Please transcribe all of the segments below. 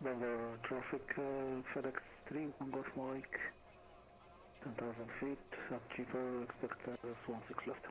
Weather traffic, FedEx 3, 1 Golf Mike, 10,000 feet, up cheaper, expect Swan 6 left.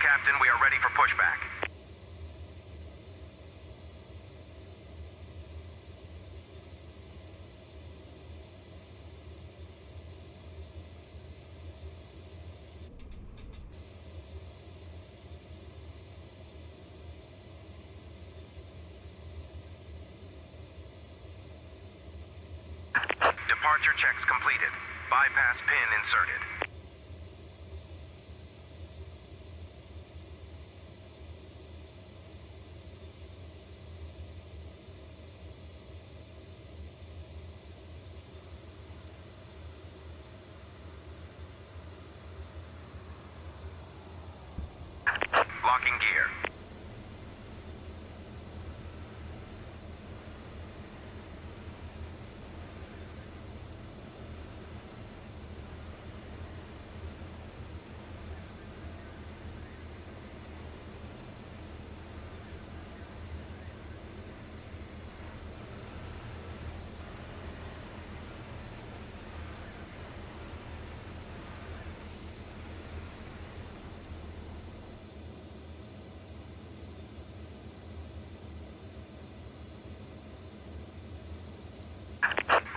Captain. We are ready for pushback. Departure checks completed. Bypass pin inserted. Locking gear.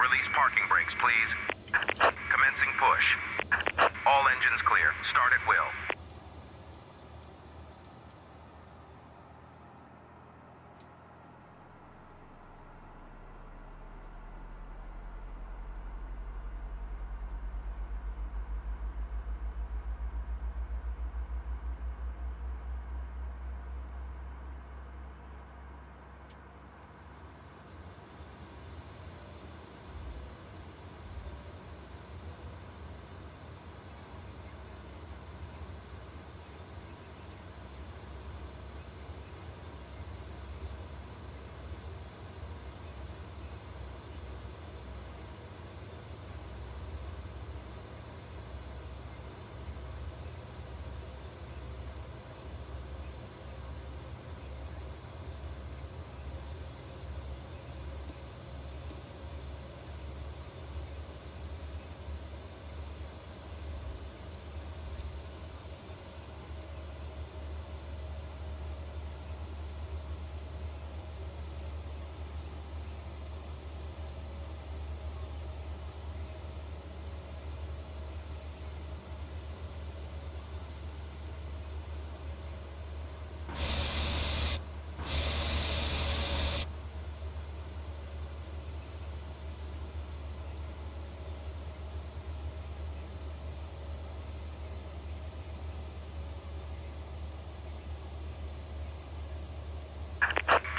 Release parking brakes, please. Commencing push. All engines clear. Start at will.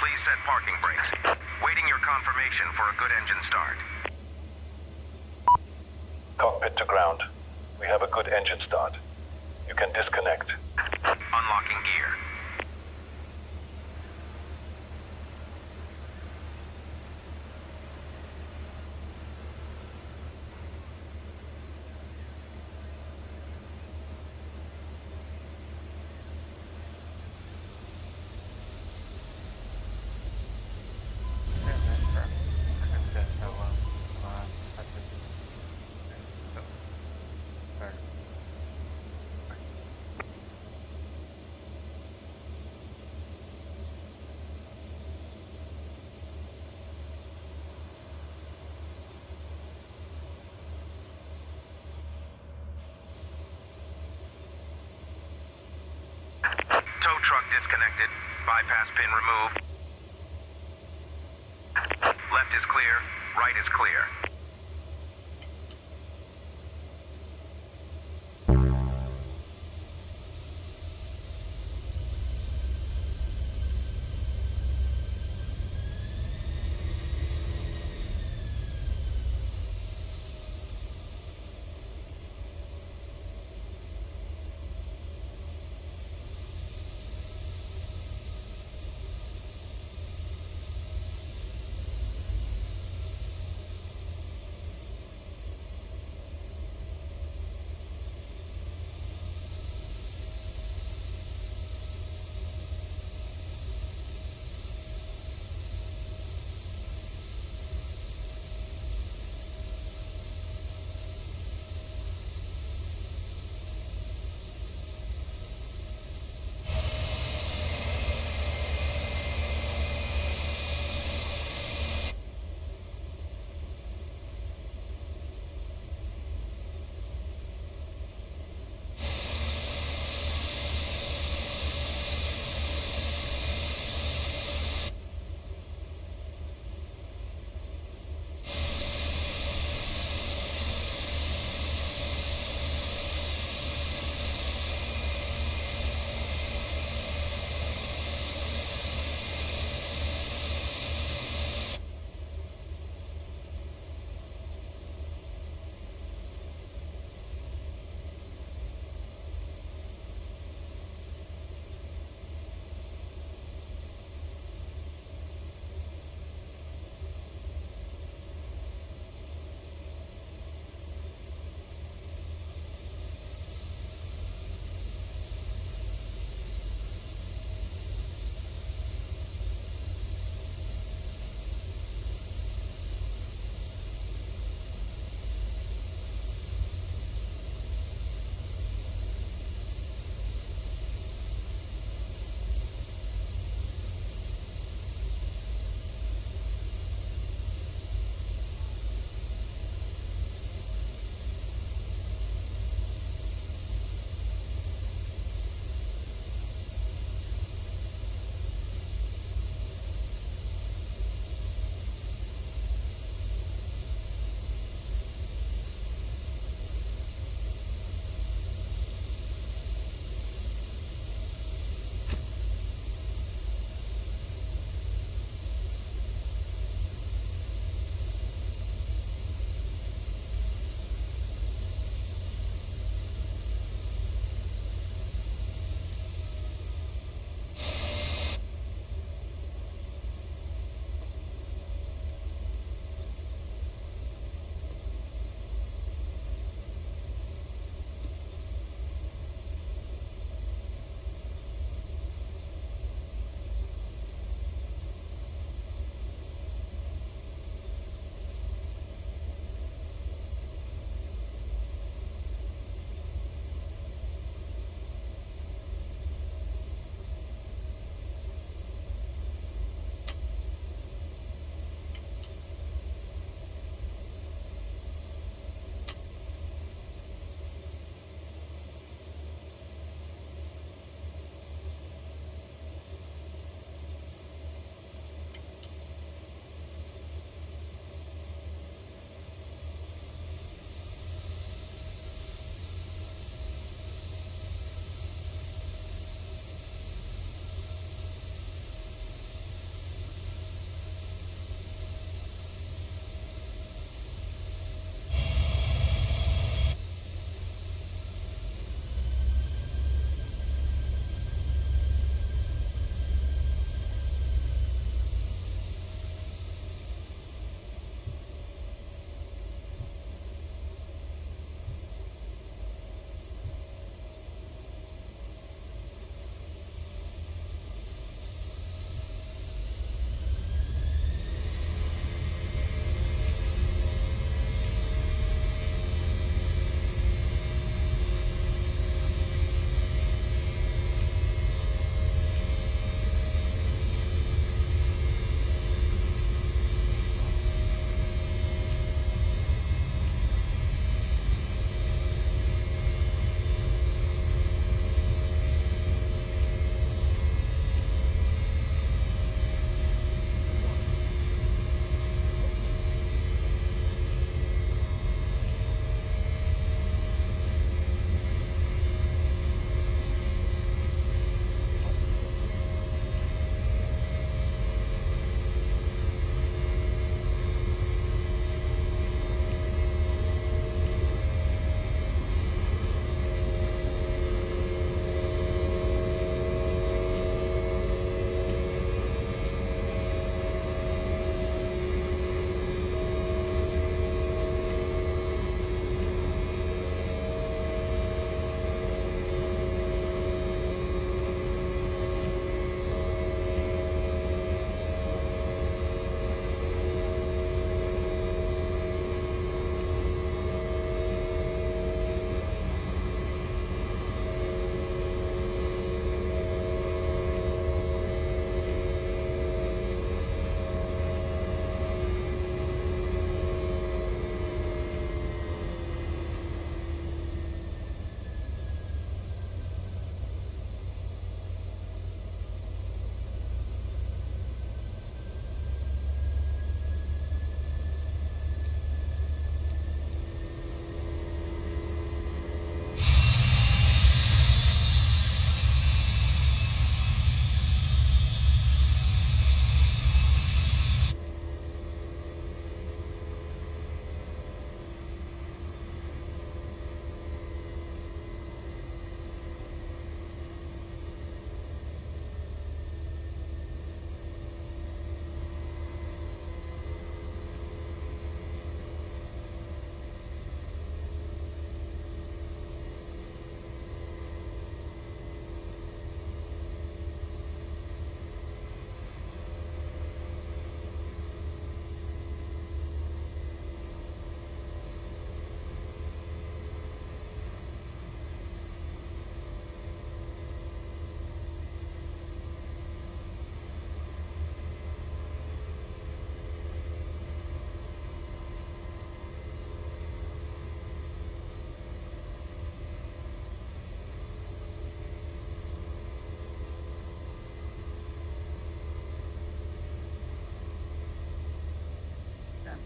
Please set parking brakes. Waiting your confirmation for a good engine start. Cockpit to ground. We have a good engine start. You can disconnect. Unlocking gear. Tow truck disconnected. Bypass pin removed. Left is clear. Right is clear.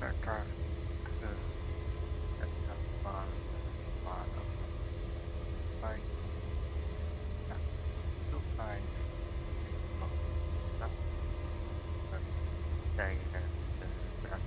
aircraft at one of flight 25 đây là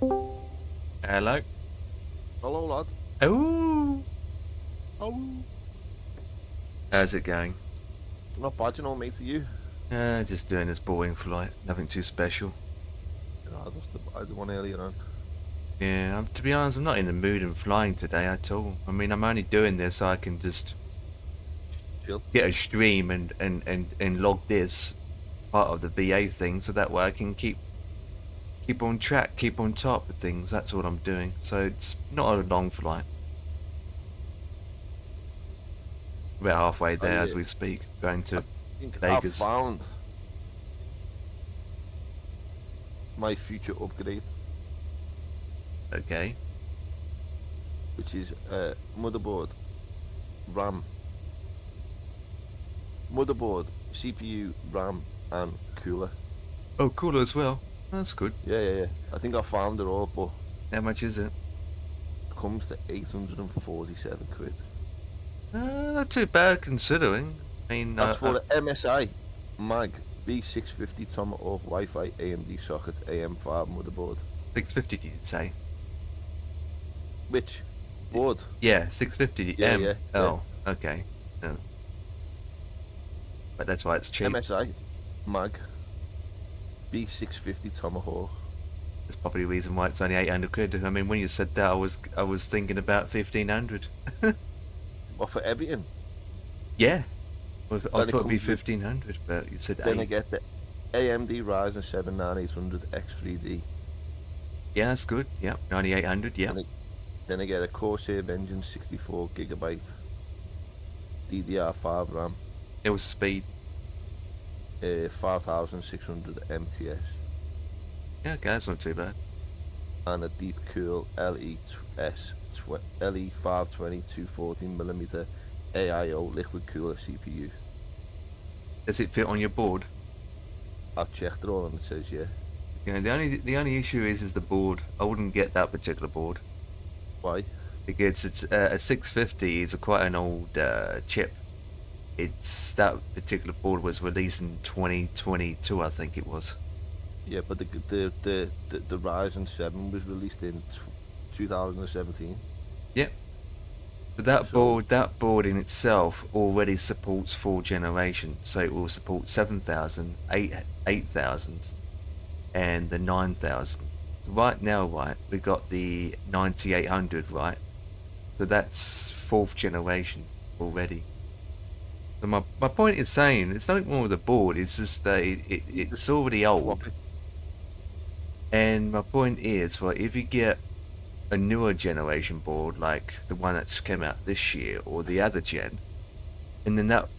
Hello. Hello, lad. Oh. Oh. How's it going? Not bad, you know, mate, to you. Just doing this boring flight. Nothing too special. You know, I did one earlier on. Yeah, to be honest, I'm not in the mood in flying today at all. I mean, I'm only doing this so I can just Chill. get a stream and log this part of the VA thing, so that way I can keep on track, keep on top of things. That's what I'm doing. So it's not a long flight. About halfway there as we speak, going to I think Vegas. I found my future upgrade, Okay. which is motherboard, RAM, motherboard, CPU, RAM, and cooler. Oh, cooler as well. That's good. Yeah. I think I found it all, but How much is it? it comes to 847 quid. Not too bad considering. I mean, That's for the MSI Mag B650 Tomahawk Wi-Fi AMD socket AM5 motherboard. 650, did you say? Which board? Yeah, 650. Yeah. Oh, okay. No. But that's why it's cheap. MSI Mag B650 Tomahawk. That's probably the reason why it's only 800 quid. I mean, when you said that, I was thinking about 1500. Well, for everything. Yeah. Well, I Then it thought it'd be comes with- 1500, but you said Then I 8. get the AMD Ryzen 7 9800 X3D. Yeah, that's good. Yep, 9800. Yeah. Then I get a Corsair engine 64GB DDR5 RAM, It was speed. 5600 MTS, Yeah, okay, that's not too bad. and a deep cool LE520 214mm AIO liquid cooler CPU. Does it fit on your board? I've checked it all and it says yeah. Yeah, the only issue is the board. I wouldn't get that particular board Why? because it's a 650 is quite an old chip. It's that particular board was released in 2022, I think it was. Yeah, but the Ryzen 7 was released in 2017. Yep. But that board in itself already supports 4 generations, so it will support 7000, 8000, and the 9000. Right now, right, we got the 9800, right? So that's 4th generation already. So my point is saying it's nothing wrong with the board. It's just that it's already old. And my point is, right, if you get a newer generation board like the one that's came out this year or the other gen, and then that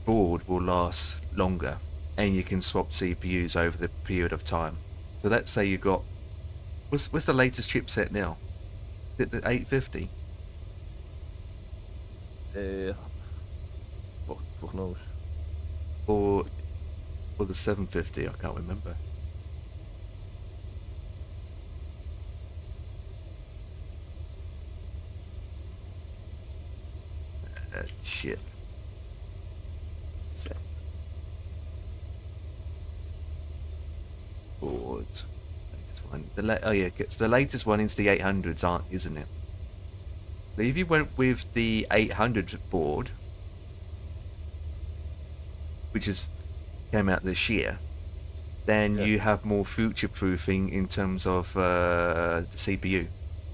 board will last longer, and you can swap CPUs over the period of time. So let's say you got what's the latest chipset now? Is it the 850? Fuck knows. Or the 750? I can't remember. Shit. Set. Boards. Latest one. Oh yeah, so the latest one is the 800s, isn't it? So if you went with the 800 board, which came out this year, then you have more future proofing in terms of the CPU.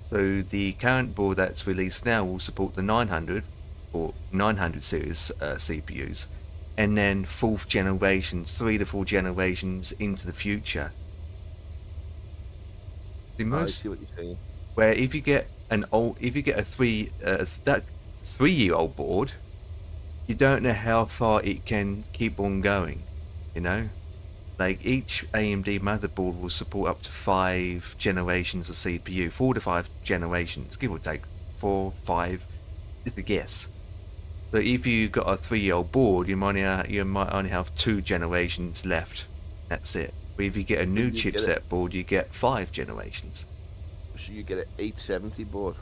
So the current board that's released now will support the 900 or 900 series CPUs, and then 4th generations, 3 to 4 generations into the future. I see what you're saying. Where if you get a 3-year-old board, you don't know how far it can keep on going, you know? Like each AMD motherboard will support up to 5 generations of CPU, 4 to 5 generations, give or take 4, 5, is a guess. So if you got a 3-year-old board, you might only have 2 generations left. That's it. But if you get a new chipset board, you get 5 generations. So you get an 870 board.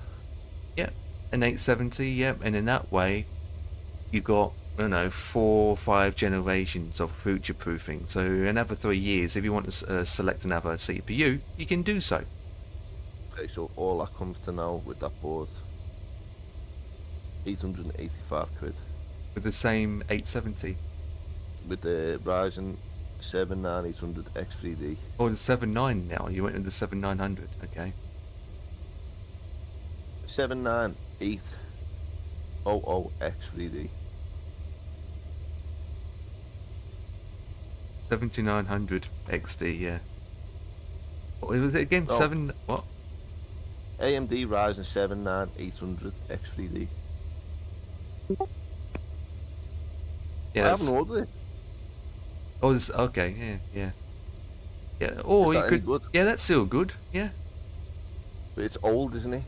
Yeah, an 870. Yeah, and in that way, you got 4 or 5 generations of future proofing. So another 3 years, if you want to select another CPU, you can do so. Okay, so all that comes to now with that board, 885 quid. With the same 870 With the Ryzen 7 9800 X3D. or the 79 now. You went with the 7900. Okay. 79800 X3D. 7900 XD. Yeah. What was it again? Oh. 7 what? AMD Ryzen 7 9800 X3D. Yeah. I haven't ordered it. Oh, this, okay. Yeah. Yeah. Yeah. Or Is you that any could. good? Yeah, that's still good. Yeah. But it's old, isn't it?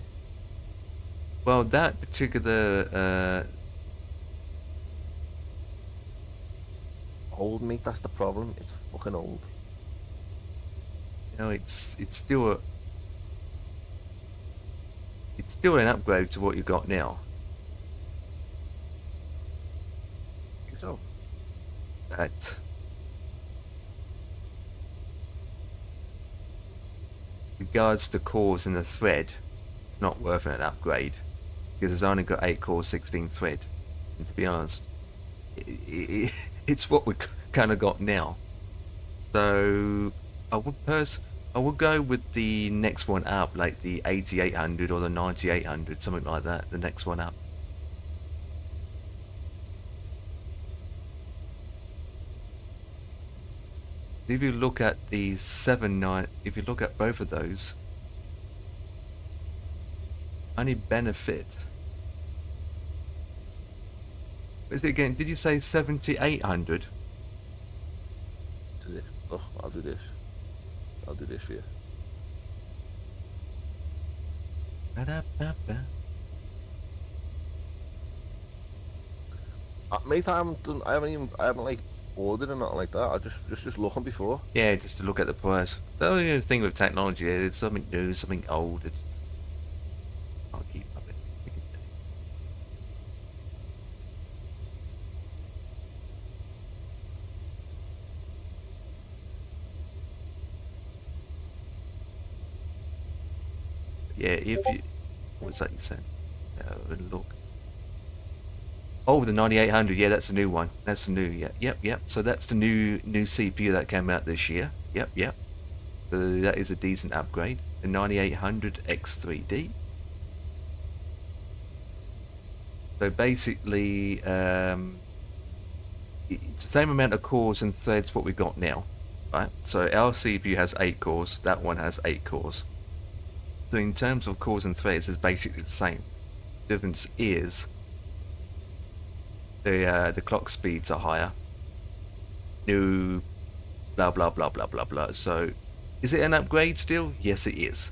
Well, that particular. Old, mate, that's the problem. It's fucking old. You know, it's still an upgrade to what you got now. So, But regards to cores in the thread, it's not worth an upgrade because it's only got 8 cores, 16 thread. And to be honest, it's what we kind of got now. So I would go with the next one up, like the 8800 or the 9800, something like that. The next one up. If you look at the 7.9, if you look at both of those, only benefit. What is it again? Did you say 7800? look, I'll do this. I'll do this for you. Ba-da-ba-ba. Mate, I haven't like ordered or nothing like that. I just looking before. Yeah, just to look at the price. The only thing with technology is it's something new, something old. It's, I'll keep up it. Yeah, if you, what's that you saying? Look. Oh, the 9800. Yeah, that's a new one. That's the new. Yeah, yep. So that's the new CPU that came out this year. Yep. So that is a decent upgrade. The 9800 X3D. So basically, it's the same amount of cores and threads what we got now, right? So our CPU has 8 cores. That one has 8 cores. So in terms of cores and threads, it's basically the same. The difference is the clock speeds are higher. New blah blah blah blah blah blah. So is it an upgrade still? Yes it is.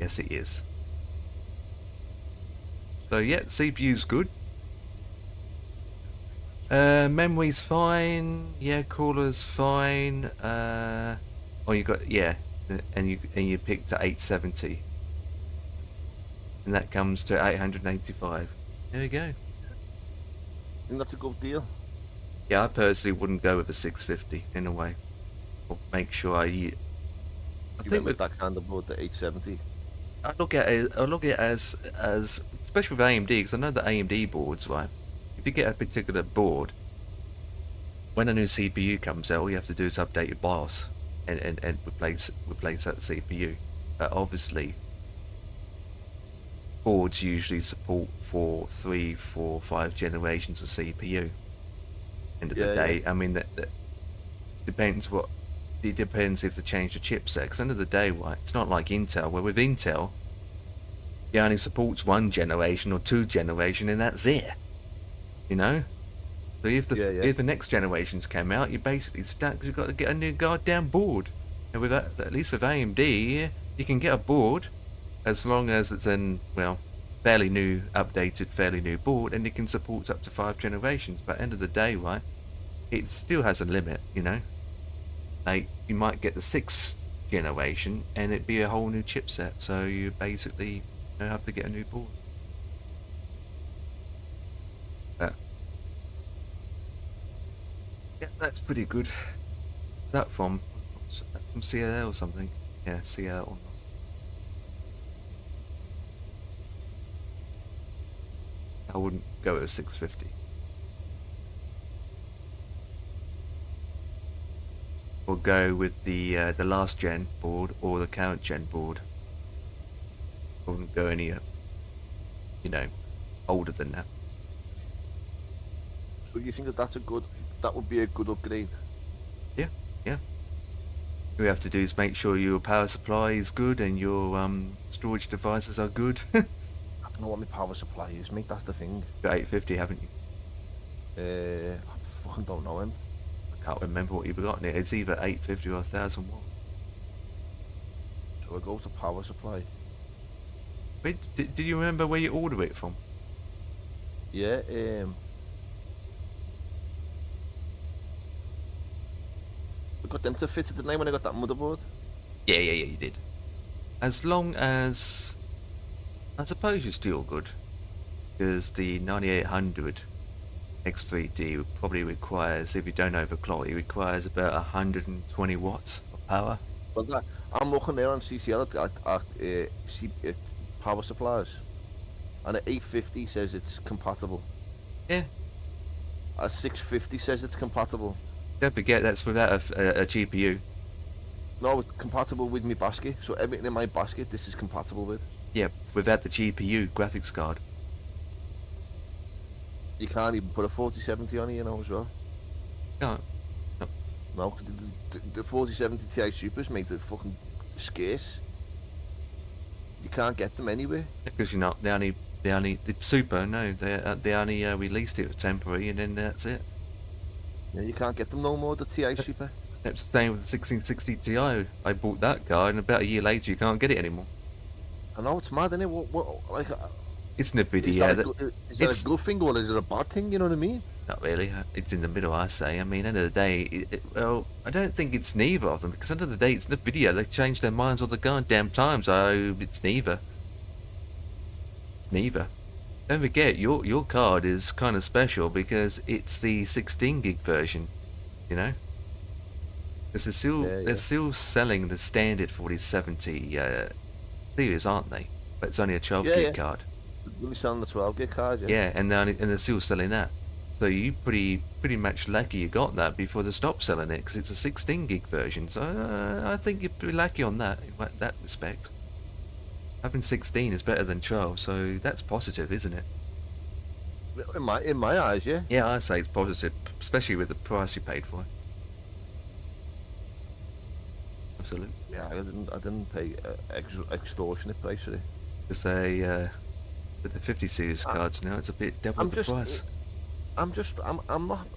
Yes it is. So yeah, CPU's good. Memory's fine. Yeah, cooler's fine. Oh, you got, yeah, and you picked to 870, and that comes to 885. There we go. think that's a good deal. Yeah, I personally wouldn't go with a 650 in a way. Or make sure I You think went with that kind of board, the 870. I look at it as especially with AMD, because I know the AMD boards, right? If you get a particular board, when a new CPU comes out, all you have to do is update your BIOS and replace that CPU. Obviously, boards usually support for 3, 4, 5 generations of CPU. End of the day, I mean that depends what. It depends if they change the chipset. Because end of the day, right, it's not like Intel, where with Intel, it only supports 1 generation or 2 generation, and that's it. You know. So if the next generations came out, you're basically stuck because you've got to get a new goddamn board. And with that, at least with AMD, you can get a board as long as it's in, well, fairly new, updated, fairly new board, and it can support up to 5 generations. But end of the day, right, it still has a limit, you know. Like, you might get the 6th generation and it'd be a whole new chipset, so you basically have to get a new board. But yeah, that's pretty good. Is that from CLA or something? Yeah, CLA or not. I wouldn't go with a 650. Or go with the last gen board or the current gen board. I wouldn't go any, older than that. So you think that would be a good upgrade? Yeah, yeah. All you have to do is make sure your power supply is good and your storage devices are good. I don't know what my power supply is, mate. That's the thing. Got 850, haven't you? I fucking don't know him. I can't remember what you've got in it. It's either 850 or 1000 watt. So I go to power supply. Wait, did you remember where you ordered it from? Yeah, I got them to fit it, didn't I, when I got that motherboard? Yeah, you did. As long as... I suppose you're still good. Because the 9800 X3D probably requires, if you don't overclock, it requires about 120 watts of power. But I'm looking there on CCL at power supplies, and at 850 says it's compatible. Yeah. At 650 says it's compatible. Don't forget that's without a GPU. No, it's compatible with my basket, so everything in my basket this is compatible with. Yeah, without the GPU graphics card. You can't even put a 4070 on it, you know, as well. No. No, 'cause the 4070 Ti Supers, mate, are fucking scarce. You can't get them anywhere. Because you're not. They only. It's super. No, they only released it temporary, and then that's it. Yeah, you can't get them no more. The Ti Super. That's the same with the 1660 Ti. I bought that car, and about a year later, you can't get it anymore. I know it's mad, isn't it? What like? It's NVIDIA. Is that a good thing or is it a bad thing? You know what I mean? Not really. It's in the middle, I say. I mean, end of the day, well, I don't think it's neither of them, because end of the day, it's NVIDIA. They change their minds all the goddamn time, so it's neither. It's neither. Don't forget, your card is kind of special because it's the 16 gig version, you know? Because they're still selling the standard 4070 series, aren't they? But it's only a 12 gig card. We'll be selling the 12 gig card, yeah. Yeah, and they're still selling that. So you pretty much lucky you got that before they stopped selling it, because it's a 16 gig version. So I think you're pretty lucky on that in that respect. Having 16 is better than 12, so that's positive, isn't it? In my eyes, yeah. Yeah, I say it's positive, especially with the price you paid for it. Absolutely. Yeah, I didn't pay extortionate price for it. Because they with the 50 series cards now, it's a bit double the price. I'm not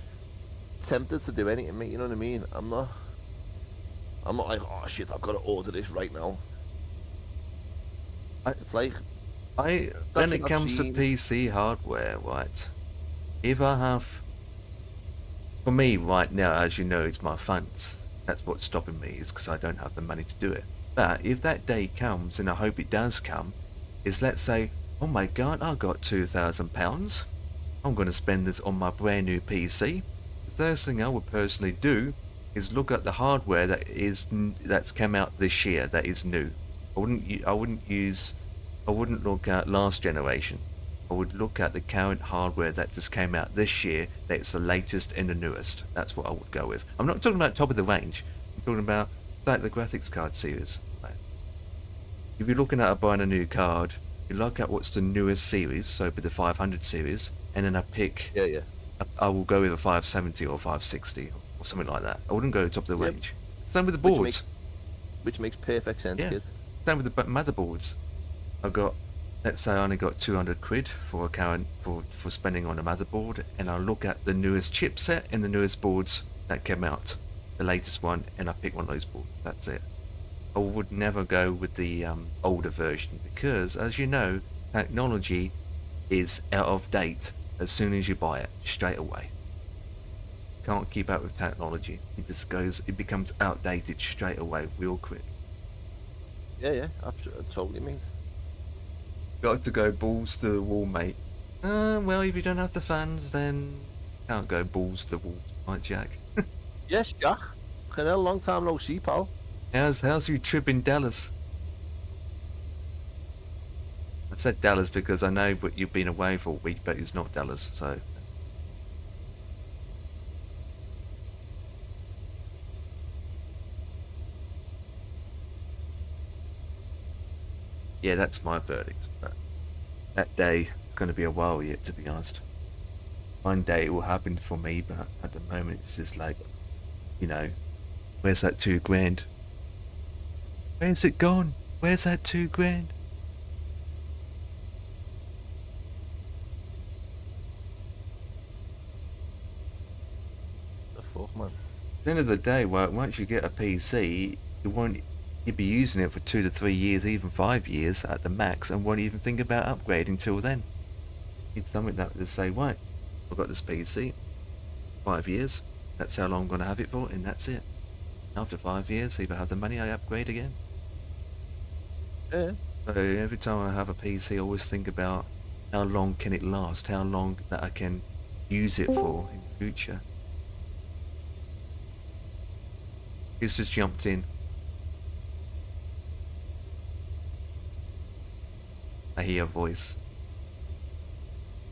tempted to do anything, mate. You know what I mean? I'm not like, oh shit, I've got to order this right now. It's like, when it comes to PC hardware, right? If I have, for me right now, as you know, it's my funds. That's what's stopping me, is because I don't have the money to do it. But if that day comes, and I hope it does come, is let's say, oh my god, I got £2,000. I'm going to spend this on my brand new PC. The first thing I would personally do is look at the hardware that's come out this year that is new. I wouldn't look at last generation. I would look at the current hardware that just came out this year, that's the latest and the newest. That's what I would go with. I'm not talking about top of the range. I'm talking about like the graphics card series. Right? If you're looking at buying a new card, you look at what's the newest series, so it'd be the 500 series, and then I pick. Yeah. I will go with a 570 or 560 or something like that. I wouldn't go top of the range. Same with the boards. Which makes perfect sense, kid. Same with the motherboards. Let's say I only got 200 quid for spending on a motherboard, and I look at the newest chipset and the newest boards that came out, the latest one, and I pick one of those boards. That's it. I would never go with the older version, because, as you know, technology is out of date as soon as you buy it, straight away. Can't keep up with technology. It becomes outdated straight away, real quick. Yeah, absolutely, totally, mate. Got to go balls to the wall, mate. Well, if you don't have the fans, then can't go balls to the wall, right, Jack? Yes, Jack. Been a long time no see, pal. How's your trip in Dallas? I said Dallas because I know that you've been away for a week, but it's not Dallas, so. Yeah, that's my verdict. But that day is going to be a while yet, to be honest. One day it will happen for me, but at the moment it's just like, you know, where's that $2,000? Where's it gone? Where's that $2,000? The fuck, man. At the end of the day, well, once you get a PC, you'll be using it for 2 to 3 years, even 5 years at the max, and won't even think about upgrading till then. Need something that will say, right, I've got this PC, 5 years, that's how long I'm going to have it for, and that's it. After 5 years, either have the money, I upgrade again. Yeah. So every time I have a PC, I always think about how long can it last, how long that I can use it for in the future. He's just jumped in. I hear a voice.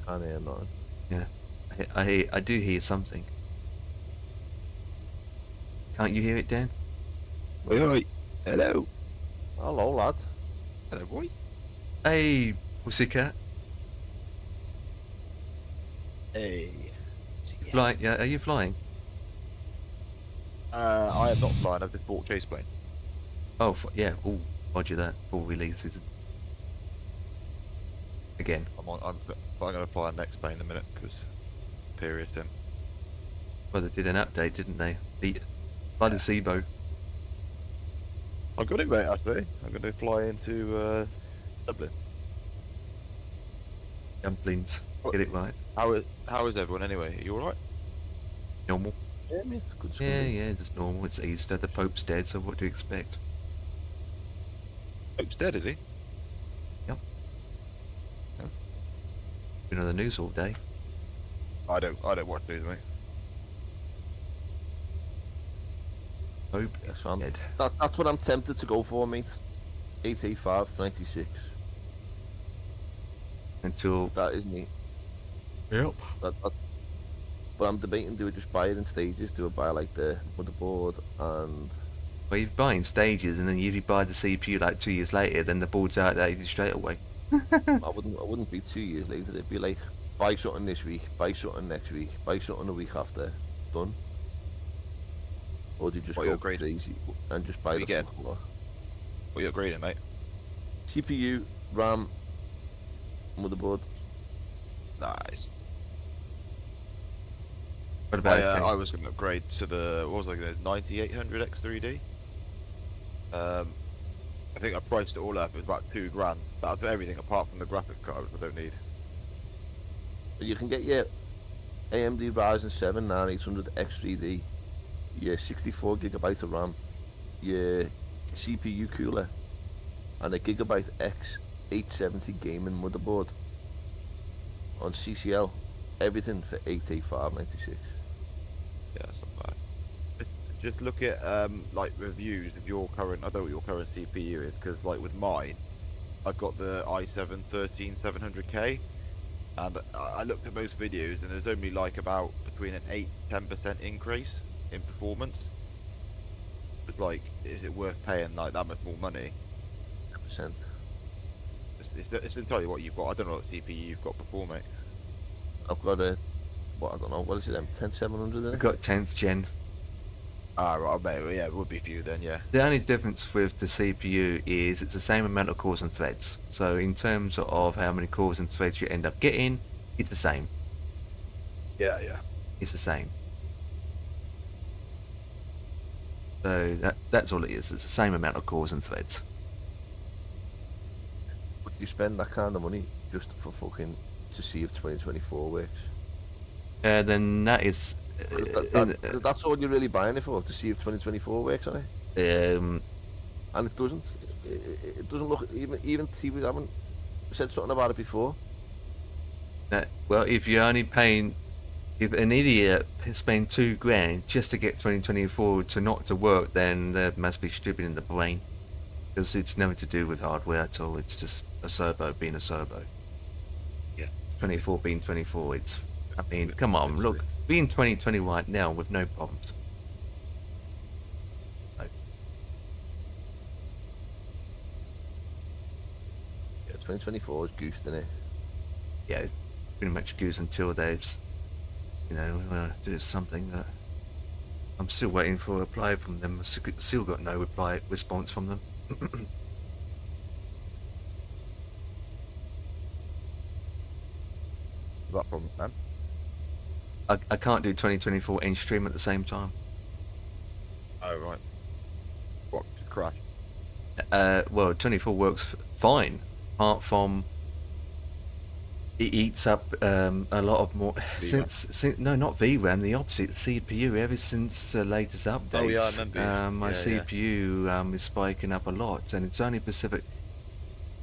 Can't hear nothing. Yeah, I do hear something. Can't you hear it, Dan? Oi, oi. Hello. Hello, lad. Hello, boy. Hey, pussycat. Hey. Flying? Yeah, are you flying? I am not flying. I've just bought chase plane. Oh, yeah. Oh, roger that. Full releases. Again. I'm going to fly a next plane in a minute because period in. Well, they did an update, didn't they? Fly the SIBO. I've got it, mate. Actually, I'm going to fly into Dublin. Dumplings. Get it right. How is everyone anyway? Are you all right? Normal. Yeah, mate, it's good. Yeah, just normal. It's Easter. The Pope's dead, so what do you expect? Pope's dead, is he? Yep. Oh. Been on the news all day. I don't watch news, mate. Pope Yeah, so dead. that's what I'm tempted to go for, mate. 885 96. Until. That is me. Yep. But I'm debating, do I just buy it in stages? Do I buy like the motherboard and... Well, you buy in stages, and then you buy the CPU like 2 years later, then the board's outdated straight away. I wouldn't be 2 years later. It'd be like, buy something this week, buy something next week, buy something the week after. Done. Or do you just go crazy and just buy the full lot? What are you upgrading, mate? CPU, RAM, motherboard. Nice. What about I was going to upgrade to the, what was I going to, 9800 X3D. I think I priced it all up. It was about $2,000. That's everything apart from the graphics card, which I don't need. But you can get your AMD Ryzen 7 9800 X3D, your 64GB of RAM, your CPU cooler, and a Gigabyte X870 gaming motherboard on CCL. Everything for 885.96. Yeah, that's not bad. Just look at like reviews of your current. I don't know what your current CPU is, because like with mine, I've got the i7 13700K, and I looked at most videos, and there's only like about between an 8-10% increase in performance. But like, is it worth paying like that much more money? 10%. It's entirely what you've got. I don't know what CPU you've got before, mate. I've got a, what, I don't know, what is it, 10700 in I've it? got 10th gen. Ah, right, mate. Well, yeah, it would be for you then, yeah. The only difference with the CPU is it's the same amount of cores and threads. So in terms of how many cores and threads you end up getting, it's the same. Yeah, yeah. It's the same. So that's all it is. It's the same amount of cores and threads. Would you spend that kind of money just for fucking, to see if 2024 works? Then that is... That's all you're really buying it for, to see if 2024 works on it? Um, And it doesn't. It doesn't look, even TV haven't said something about it before. well, if you're only paying... If an idiot spend $2,000 just to get 2024 not to work, then they must be stupid in the brain. Because it's nothing to do with hardware at all. It's just a Serbo being a Serbo. Yeah. 24 being 24. It's, I mean, come on, look, being 2020 right now with no problems. Like, Yeah, 2024 is goose, isn't it? yeah, it's pretty much goes until they've, you know, do something that I'm still waiting for a reply from them. Still got no response from them. That problem, man. I can't do 2024 and stream at the same time. Oh right. What? To crash? Well, 24 works fine, apart from it eats up a lot of more since no, not VRAM, the opposite, CPU. Ever since the latest updates, Oh yeah, I remember. my CPU is spiking up a lot, and it's only specific.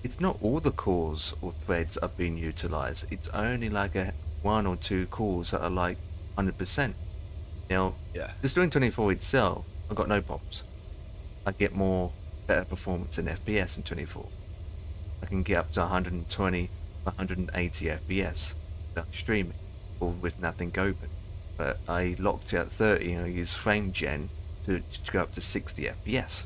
It's not all the cores or threads are being utilized. It's only like one or two cores that are like 100%. Now, Yeah. just doing 24 itself, I've got no problems. I get better performance in FPS in 24. I can get up to 120, 180 FPS without streaming or with nothing open. But I locked it at 30 and I use frame gen to go up to 60 FPS.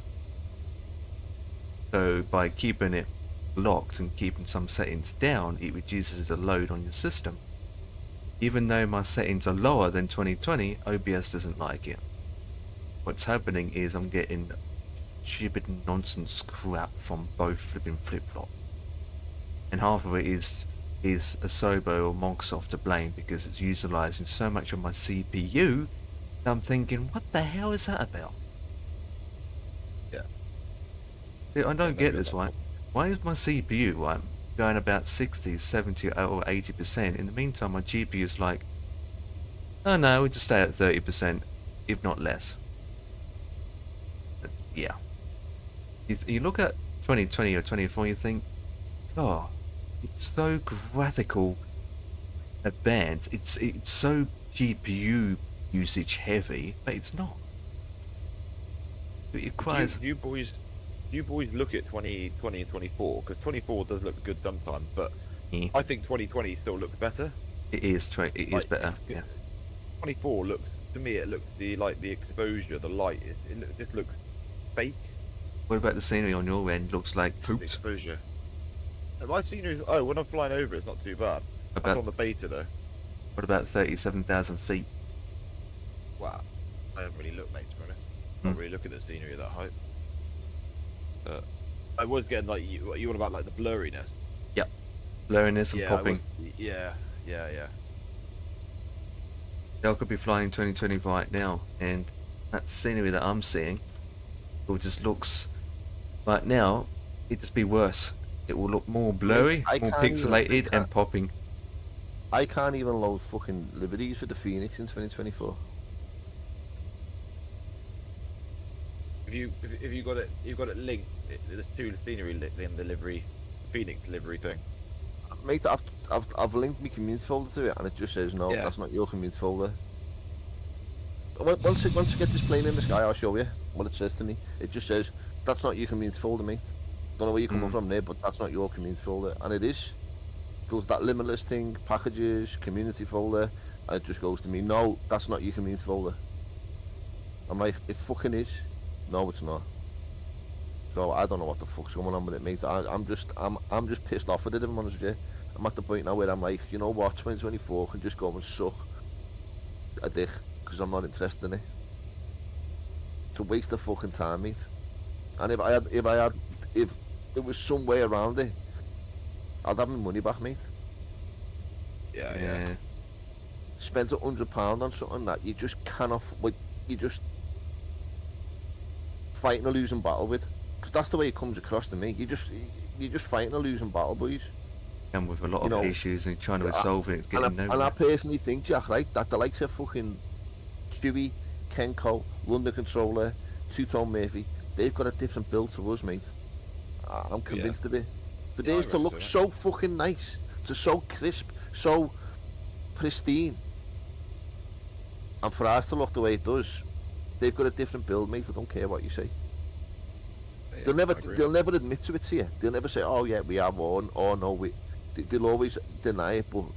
So by keeping it locked and keeping some settings down, it reduces the load on your system. Even though my settings are lower than 2020, OBS doesn't like it. What's happening is I'm getting stupid nonsense crap from both flipping flip-flop. And half of it is Asobo or Microsoft to blame because it's utilizing so much of my CPU that I'm thinking, what the hell is that about? Yeah. See, I don't get this, right? Why is my CPU, right, going about 60, 70 or 80%? In the meantime, my GPU is like, oh no, we just stay at 30%, if not less. But yeah. You look at 2020 or 24, you think, oh, it's so graphical advanced, it's so GPU usage heavy, but it's not. It requires... You boys look at 2020 and 24, because 24 does look good sometimes, but Yeah. I think 2020 still looks better. It is better, yeah. 24 looks, to me, it looks the exposure, the light, it just looks fake. What about the scenery on your end? Looks like The poops. exposure. And my scenery, when I'm flying over, it's not too bad. That's About- on the beta though. What about 37,000 feet? Wow. I haven't really looked, mate, to be honest. Not really look at the scenery at that height. I was getting like you on about like the blurriness. Yep. Blurriness and Yeah, popping. Yeah. I could be flying 2020 right now, and that scenery that I'm seeing, it just looks. Right now, it just be worse. It will look more blurry, I more can't even- I pixelated, and can't- popping. I can't even load fucking Liberties for the Phoenix in 2024. If you got it linked, there's two scenery in the Phoenix delivery thing. Mate, I've linked my community folder to it, and it just says no, Yeah. that's not your community folder. Once you get this plane in the sky, I'll show you what it says to me. It just says that's not your community folder, mate. Don't know where you're coming from there, but that's not your community folder, and it is. It goes that limitless thing, packages, community folder, and it just goes to me, no, that's not your community folder. I'm like, it fucking is. No, it's not. So I don't know what the fuck's going on with it, mate. I'm just pissed off with it, if I'm honest with you. I'm at the point now where I'm like, you know what, 2024 can just go and suck a dick, because I'm not interested in it. It's a waste of fucking time, mate. And if there was some way around it, I'd have my money back, mate. Yeah. Spent £100 on something that you just cannot, like, you just fighting a losing battle with. Because that's the way it comes across to me. You're just fighting a losing battle, boys. And with a lot You know, of issues and trying to resolve it, it's getting And nowhere. I personally think, Jack, right, that the likes of fucking Stewie, Kenko, London Controller, Two-Tone Murphy, they've got a different build to us, mate. I'm convinced of it. For Yeah, I theirs to reckon look so, so fucking nice, to so crisp, so pristine, and for ours to look the way it does, they've got a different build, mate. I don't care what you say. Yeah, They'll never, I agree. they'll never admit to it to you. They'll never say, "Oh yeah, we have," or no, they'll always deny it. But Of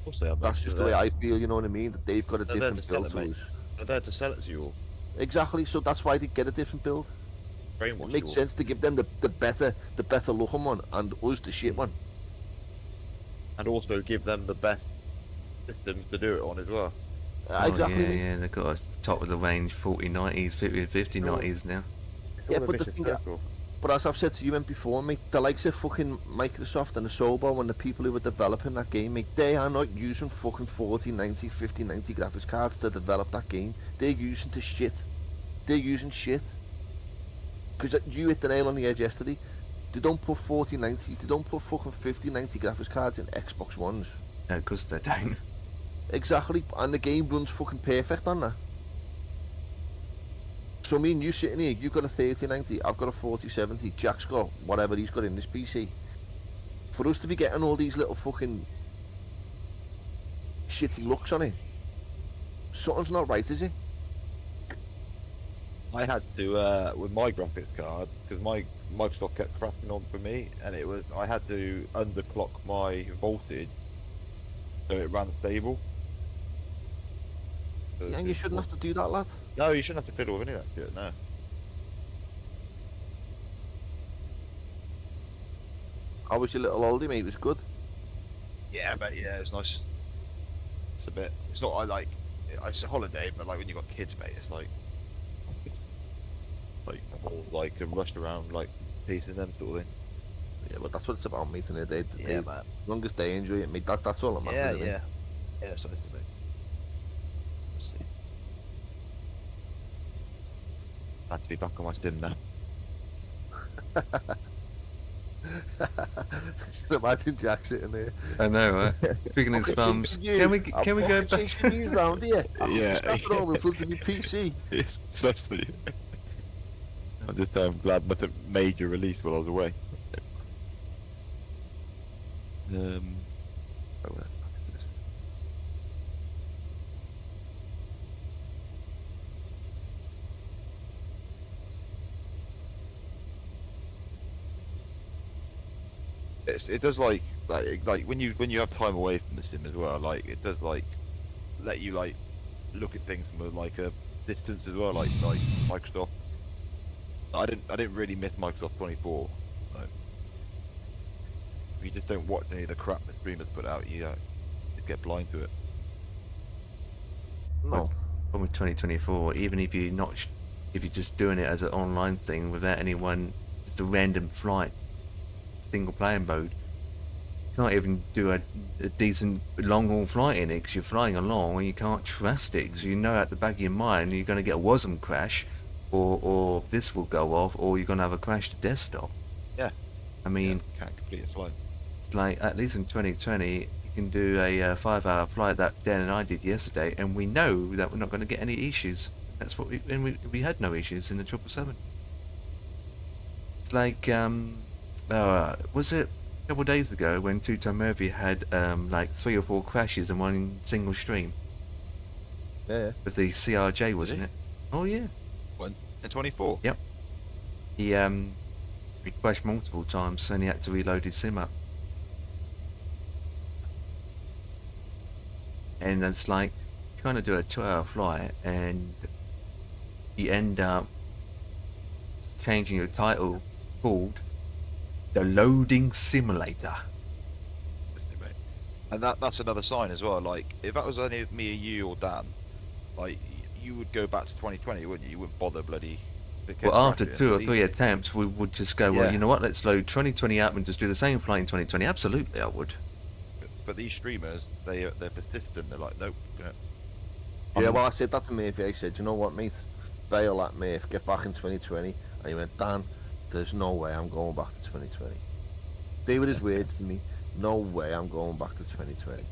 course they are, mate. that's just the way I feel. You know what I mean? That they've got a They're there to different sell build it, to mate. us. They're there to sell it to you all. Exactly. So that's why they get a different build. Brainwash It makes you all. sense to give them the better looking one, and us the shit one. And also give them the best systems to do it on as well. Oh, Exactly. Yeah, yeah, they've got a top of the range 4090s, 5090s now. Yeah, All a but the vicious thing, circle. but as I've said to you before, mate, the likes of fucking Microsoft and the Sobo and the people who were developing that game, mate, they are not using fucking 4090, 5090 graphics cards to develop that game. They're using the shit. They're using shit. Because you hit the nail on the head yesterday. They don't put 4090s, they don't put fucking 5090 graphics cards in Xbox Ones. No, because they don't. Exactly, and the game runs fucking perfect on that. So me and you sitting here, you've got a 3090, I've got a 4070, Jack's got whatever he's got in this PC. For us to be getting all these little fucking shitty looks on it, something's not right, is it? I had to with my graphics card because my Microsoft kept crashing on for me, and I had to underclock my voltage so it ran stable. So And you shouldn't have to do that, lad. No, you shouldn't have to fiddle with any of that shit. No. How was your little oldie, mate? It was good. Yeah, but yeah, it's nice. It's a bit. It's not. It's a holiday, but like when you got kids, mate, it's like all like rushed around like pieces them sort of thing. Yeah, but that's what it's about, mate, isn't it? Yeah, man. As long as they enjoy it, mate, that's all that matters, Yeah, isn't yeah. it? Yeah, so it's a bit. Let's see. Glad to be back on my sim now. Imagine Jack sitting there. I know, right? Twiggling his thumbs. Can we go back? You round here? Yeah. Snap it all in front of your PC. Especially. I'm just glad nothing major released while I was away. Oh, where the fuck is this? It does like when you have time away from the sim as well, like it does like let you like look at things from like a distance as well, like Microsoft. I didn't really miss Microsoft 24. Like, if you just don't watch any of the crap the streamers put out, you just get blind to it. No. From 2024, even if you're not, if you're just doing it as an online thing without anyone, just a random flight, single player mode, you can't even do a decent long haul flight in it because you're flying along and you can't trust it because you know at the back of your mind you're going to get a WASM crash, or this will go off, or you're going to have a crashed desktop. Yeah. I mean, Can't complete a flight. it's like at least in 2020 you can do a 5-hour flight that Dan and I did yesterday, and we know that we're not going to get any issues. That's what we had no issues in the 777. It's like was it a couple of days ago when Two-Tone Murphy had like 3 or 4 crashes in one single stream Yeah. with the CRJ, wasn't he? it? Oh yeah. When? In 24? Yep. He crashed multiple times and he had to reload his sim up. And it's like trying to do a 2-hour flight and you end up changing your title called The Loading Simulator. Mate. And that's another sign as well. Like, if that was only me or you or Dan, like, you would go back to 2020, wouldn't you? You wouldn't bother bloody. Well, after 2 or 3 attempts, we would just go, well, Yeah. you know what, let's load 2020 up and just do the same flight in 2020. Absolutely, I would. But these streamers, they're persistent. They're like, nope. Yeah, well, I said that to Murphy. I said, you know what, mate? Bail that Murph, get back in 2020. And he went, Dan, there's no way I'm going back to 2020. They were his words to me. No way I'm going back to 2020.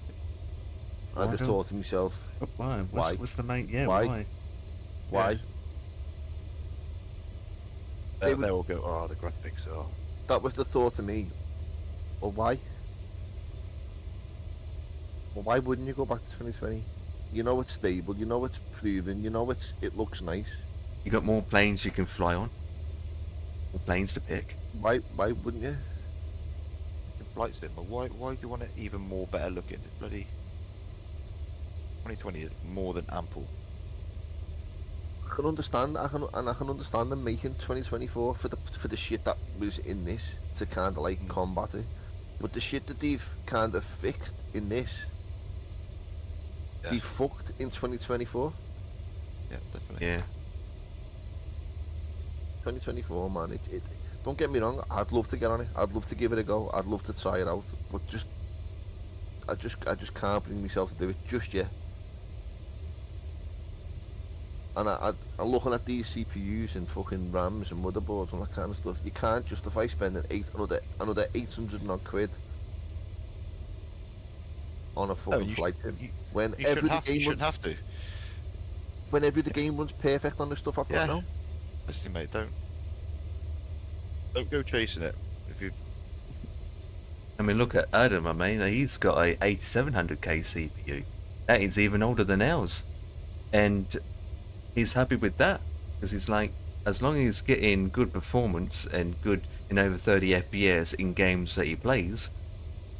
I Why just don't- thought to myself, Why? Why? What's the main? Yeah, Why? why? They would- will go, oh, the graphics are. That was the thought to me. Well, why? Well, why wouldn't you go back to 2020? You know it's stable, you know it's proven, you know it looks nice. You got more planes you can fly on. More planes to pick. Why wouldn't you? In flight sim, but why do you want it even more better looking? It's bloody 2020 is more than ample. I can understand. I can understand them making 2024 for the shit that was in this to kind of like combat it, but the shit that they've kind of fixed in this, Yeah. they fucked in 2024. Yeah, definitely. Yeah. 2024, man. It don't get me wrong. I'd love to get on it. I'd love to give it a go. I'd love to try it out, but I just can't bring myself to do it just yet. And I'm looking at these CPUs and fucking RAMs and motherboards and that kind of stuff. You can't justify spending another 800 odd quid on a fucking flight sim when every shouldn't have to. when every game runs perfect on the stuff I've got now. Listen, mate, don't go chasing it. If you I mean, look at Adam. I mean, he's got a 8700K CPU. That is even older than ours, and he's happy with that because he's like, as long as he's getting good performance and good in over 30 FPS in games that he plays,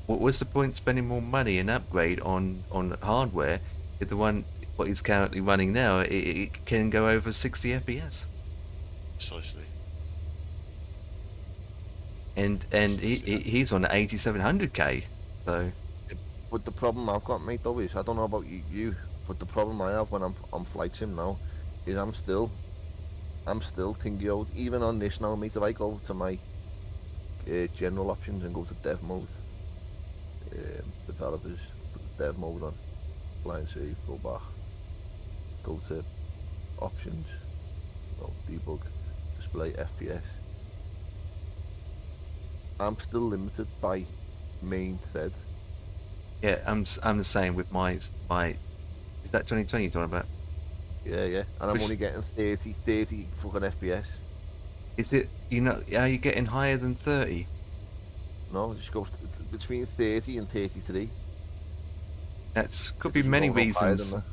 what's the point spending more money and upgrade on hardware if the one what he's currently running now it can go over 60 FPS? precisely. And he's on 8700K, so. But the problem I've got, mate, though, is I don't know about you, but the problem I have when I'm on flight sim now is I'm still thingy old. Even on this now, mate, if I go to my general options and go to dev mode, developers, put the dev mode on, blind save, go back, go to options, well, debug, display FPS. I'm still limited by main thread. Yeah, I'm the same with my. Is that 2020 you're talking about? Yeah, and I'm only getting 30 fucking FPS. Is it, are you getting higher than 30? No, it just goes between 30 and 33. Could be many reasons. That.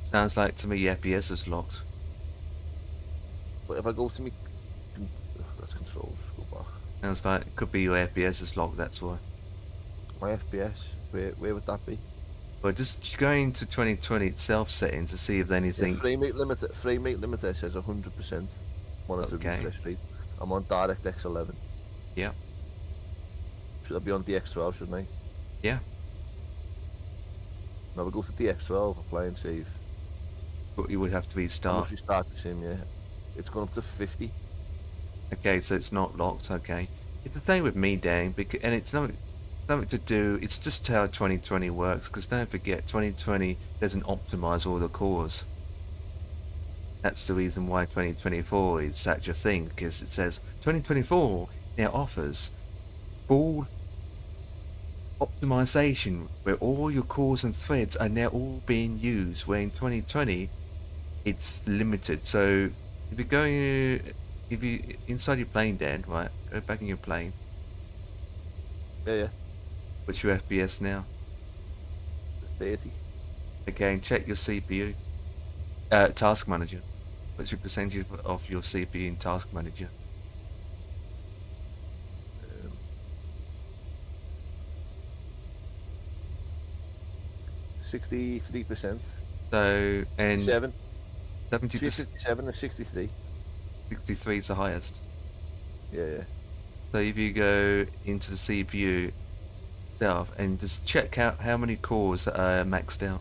Sounds like to me FPS is locked. But if I go to me, that's controls, go back. Sounds like it could be your FPS is locked, that's why. My FPS, where would that be? Well, just going to 2020 itself settings to see if there's anything. Yeah, frame rate limiter says 100%. Monitor refresh rate. I'm on DirectX 11. Yeah. Should I be on DX12, shouldn't I? Yeah. Now we go to DX12, apply and save. But you would have to restart. Restart the sim, yeah. It's gone up to 50. Okay, so it's not locked. Okay, it's the thing with me, Dan, and it's nothing to do. It's just how 2020 works. Because don't forget, 2020 doesn't optimize all the cores. That's the reason why 2024 is such a thing. Because it says 2024 now offers full optimization, where all your cores and threads are now all being used. Where in 2020, it's limited. So if you're going. If you inside your plane, Dan, right? Go back in your plane. Yeah. What's your FPS now? 30. Again, check your CPU. Task manager. What's your percentage of your CPU in task manager? 63%. So and 70%. 70% or 63. 63 is the highest. Yeah. So if you go into the CPU itself and just check out how many cores are maxed out,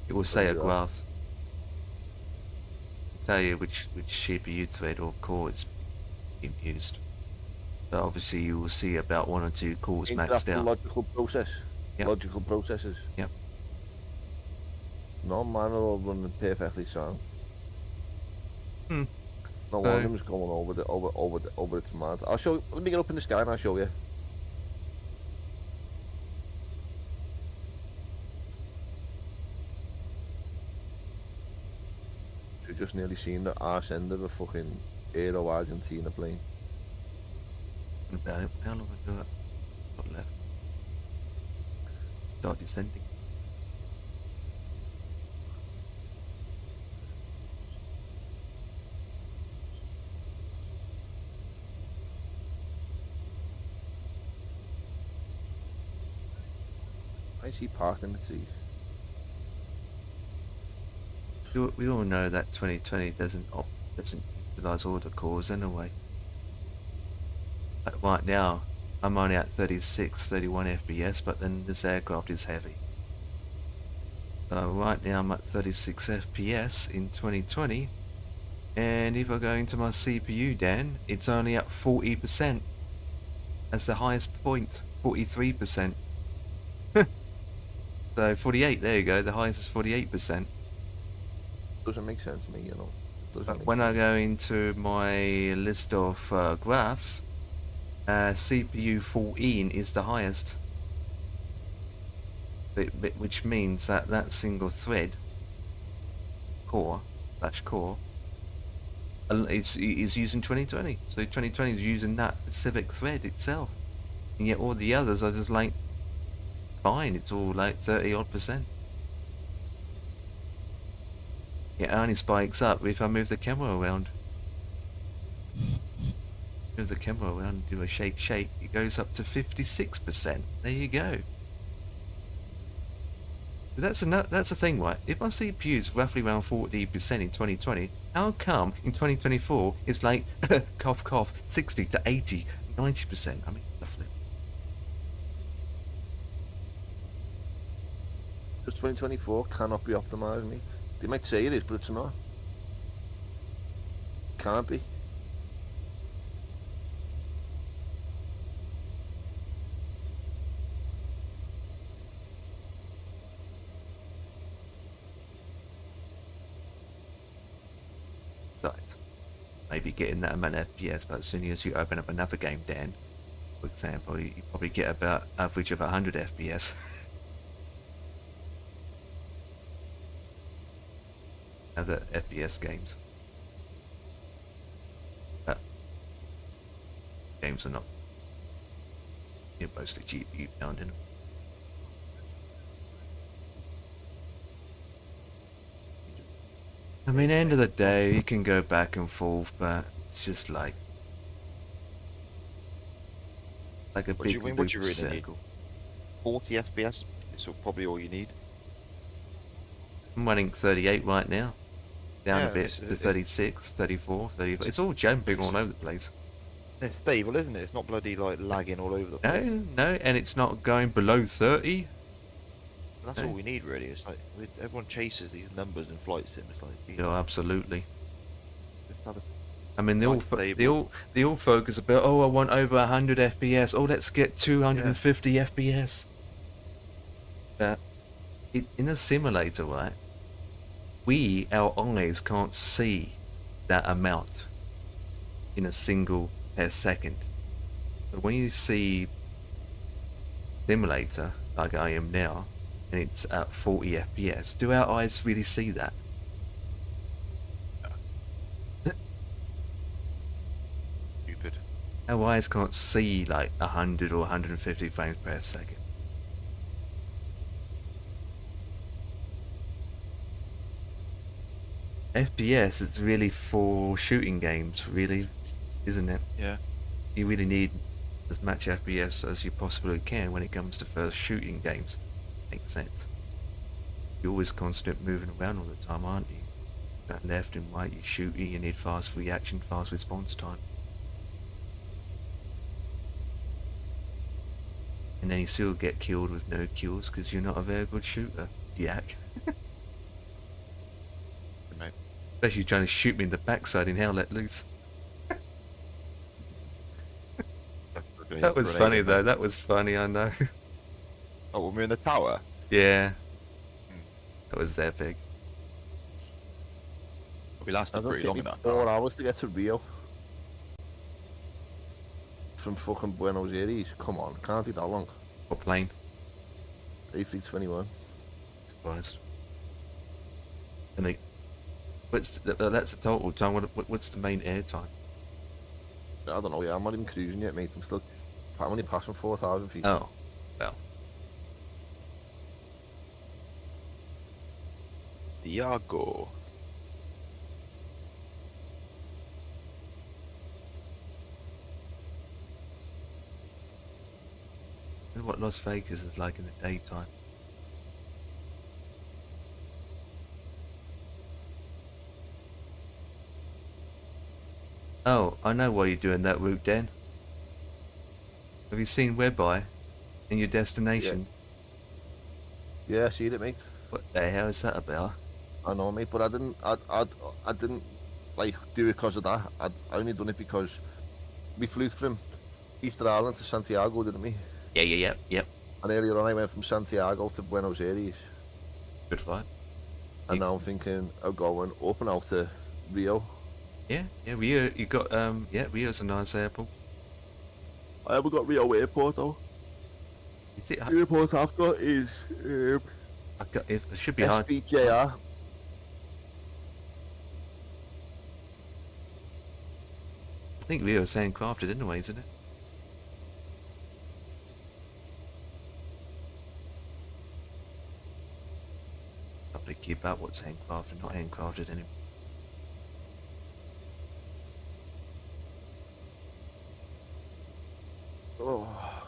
it will say a graph. It'll tell you which CPU thread or core is being used. So obviously you will see about 1 or 2 cores maxed out. Logical process. Yep. Logical processes. Yep. No, mine are all running perfectly sound. Hmm. No one of them is going over its mad. I'll show you. Let me get up in the sky and I'll show you. We've just nearly seen the arse end of a fucking Aero Argentina plane. About it. How long have I got left? Start descending. I see parked in the trees. We all know that 2020 doesn't utilize all the cores anyway. Like right now, I'm only at 36, 31 FPS, but then this aircraft is heavy. So right now I'm at 36 FPS in 2020, and if I go into my CPU, Dan, it's only at 40%. That's the highest point, 43%. So 48, there you go, the highest is 48%. Doesn't make sense to me, you know. It doesn't But make when I sense. go into my list of graphs, CPU 14 is the highest, which means that that single thread core is using 2020. So 2020 is using that specific thread itself, and yet all the others are just like fine. It's all like 30-odd%. It only spikes up if I move the camera around. Move the camera around and do a shake, it goes up to 56%. There you go. That's the thing, right? If my CPU is roughly around 40% in 2020, how come in 2024 it's like cough cough 60 to 80, 90%? I mean, roughly. Because 2024 cannot be optimized, mate. They might say it is, but it's not. Can't be. Right. Maybe getting that amount of FPS, but as soon as you open up another game, Dan, for example, you probably get about average of 100 FPS. Other FPS games. But games are not, you're mostly GPU bound in them. I mean, end of the day, you can go back and forth, but it's just like a What do big you mean? loop What do you really circle. need? 40 FPS is probably all you need. I'm running 38 right now. Down Yeah, a bit to 36, 34, 35. It's all jumping all over the place. It's stable, isn't it? It's not bloody like lagging all over the place. No, and it's not going below 30. And that's all we need, really. It's like everyone chases these numbers in flight sim. It's like, Yeah, absolutely. just have a I mean, they stable. all focus about, oh, I want over 100 FPS. Oh, let's get 250 FPS. But in a simulator, right? Our eyes can't see that amount in a single per second. But when you see simulator like I am now, and it's at 40 FPS, do our eyes really see that? Stupid. Our eyes can't see like 100 or 150 frames per second. FPS is really for shooting games, really, isn't it? Yeah. You really need as much FPS as you possibly can when it comes to first shooting games. Makes sense. You're always constant moving around all the time, aren't you? Going left and right, you're shooting, you need fast reaction, fast response time. And then you still get killed with no kills because you're not a very good shooter, yak. Mate. Especially trying to shoot me in the backside in Hell Let Loose. That was funny though, that was funny, I know. Oh, when we're in the tower? Yeah. That was epic. We lasted It'll pretty take long me in that 4 tower. hours to get to Rio. From fucking Buenos Aires. Come on, can't take that long. What plane? A321. Surprised. And they, that's the total time. What's the main air time? I don't know, yeah, I'm not even cruising yet, mate. I'm only passing 4,000 feet. Oh, well. Diago. I wonder what Las Vegas is like in the daytime. Oh, I know why you're doing that route, Dan. Have you seen Whereby in your destination? Yeah, I seen it, mate. What the hell is that about? I know, mate, but I didn't like do it because of that. I only done it because we flew from Easter Island to Santiago, didn't we? Yep. And earlier on, I went from Santiago to Buenos Aires, Good flight. and now I'm thinking of going up and out to Rio. Yeah, Rio. You got Rio's a nice airport. I haven't got Rio Airport though. Is it? The airport I've got is It should be hard. SBJR. I think Rio's handcrafted anyway, isn't it? Probably keep out what's handcrafted, not handcrafted anymore. Oh.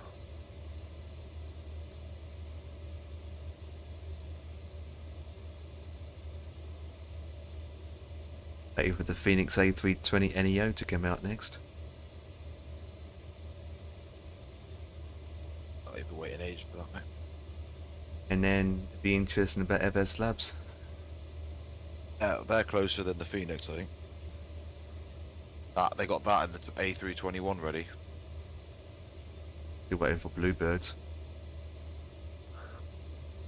Waiting for the Phoenix A320 NEO to come out next. Not even waiting age for that, mate. And then it'd be interesting about FS Labs. They're closer than the Phoenix, I think. They got that in the A321 ready. You're waiting for Bluebirds.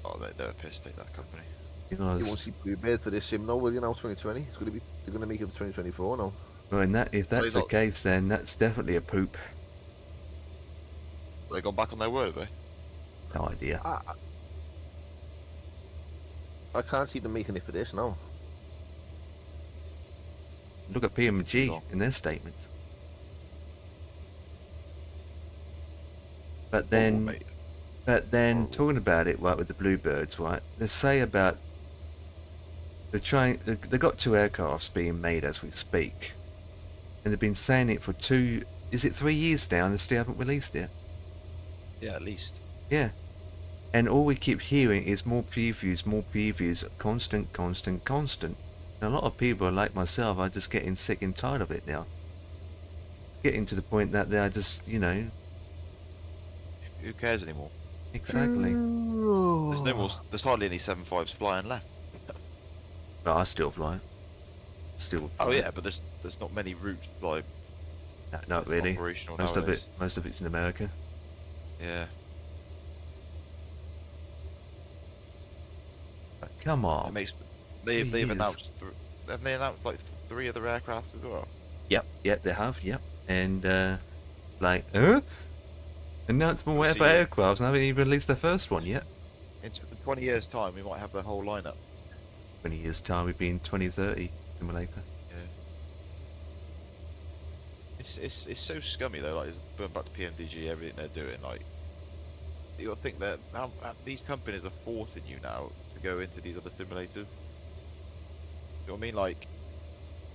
Oh, they're pissed at that company. You know, You won't see Bluebird for this sim now, will you now, 2020? It's gonna be, they're gonna make it for 2024 now. well, and that, if that's the not- case, then that's definitely a poop. They gone back on their word, have they? No idea. I can't see them making it for this now. Look at PMG No. in their statements. But then, mate. But talking about it, right, with the Bluebirds, right? They say about they're trying. They've got 2 aircrafts being made as we speak, and they've been saying it for 2. Is it 3 years now, and they still haven't released it? Yeah, at least. Yeah. And all we keep hearing is more previews, constant. And a lot of people like myself are just getting sick and tired of it now. It's getting to the point that they're just, you know, Who cares anymore? exactly. There's no more. There's hardly any 75s flying left. But I still fly. Still fly. Oh yeah, but there's not many routes like No, not really. operational Most nowadays. of it's in America. Yeah. But come That on. makes. They've Years. announced. Have they announced like 3 other aircraft as well? Yep, they have, yep. And it's like, huh? Announced more I see for it. aircrafts and haven't even released their first one yet. In 20 years' time, we might have the whole lineup. 20 years time we've been 2030 simulator. Yeah. It's so scummy though. Like, going back to PMDG, everything they're doing. Like, you got to think that now these companies are forcing you now to go into these other simulators. You know what I mean? Like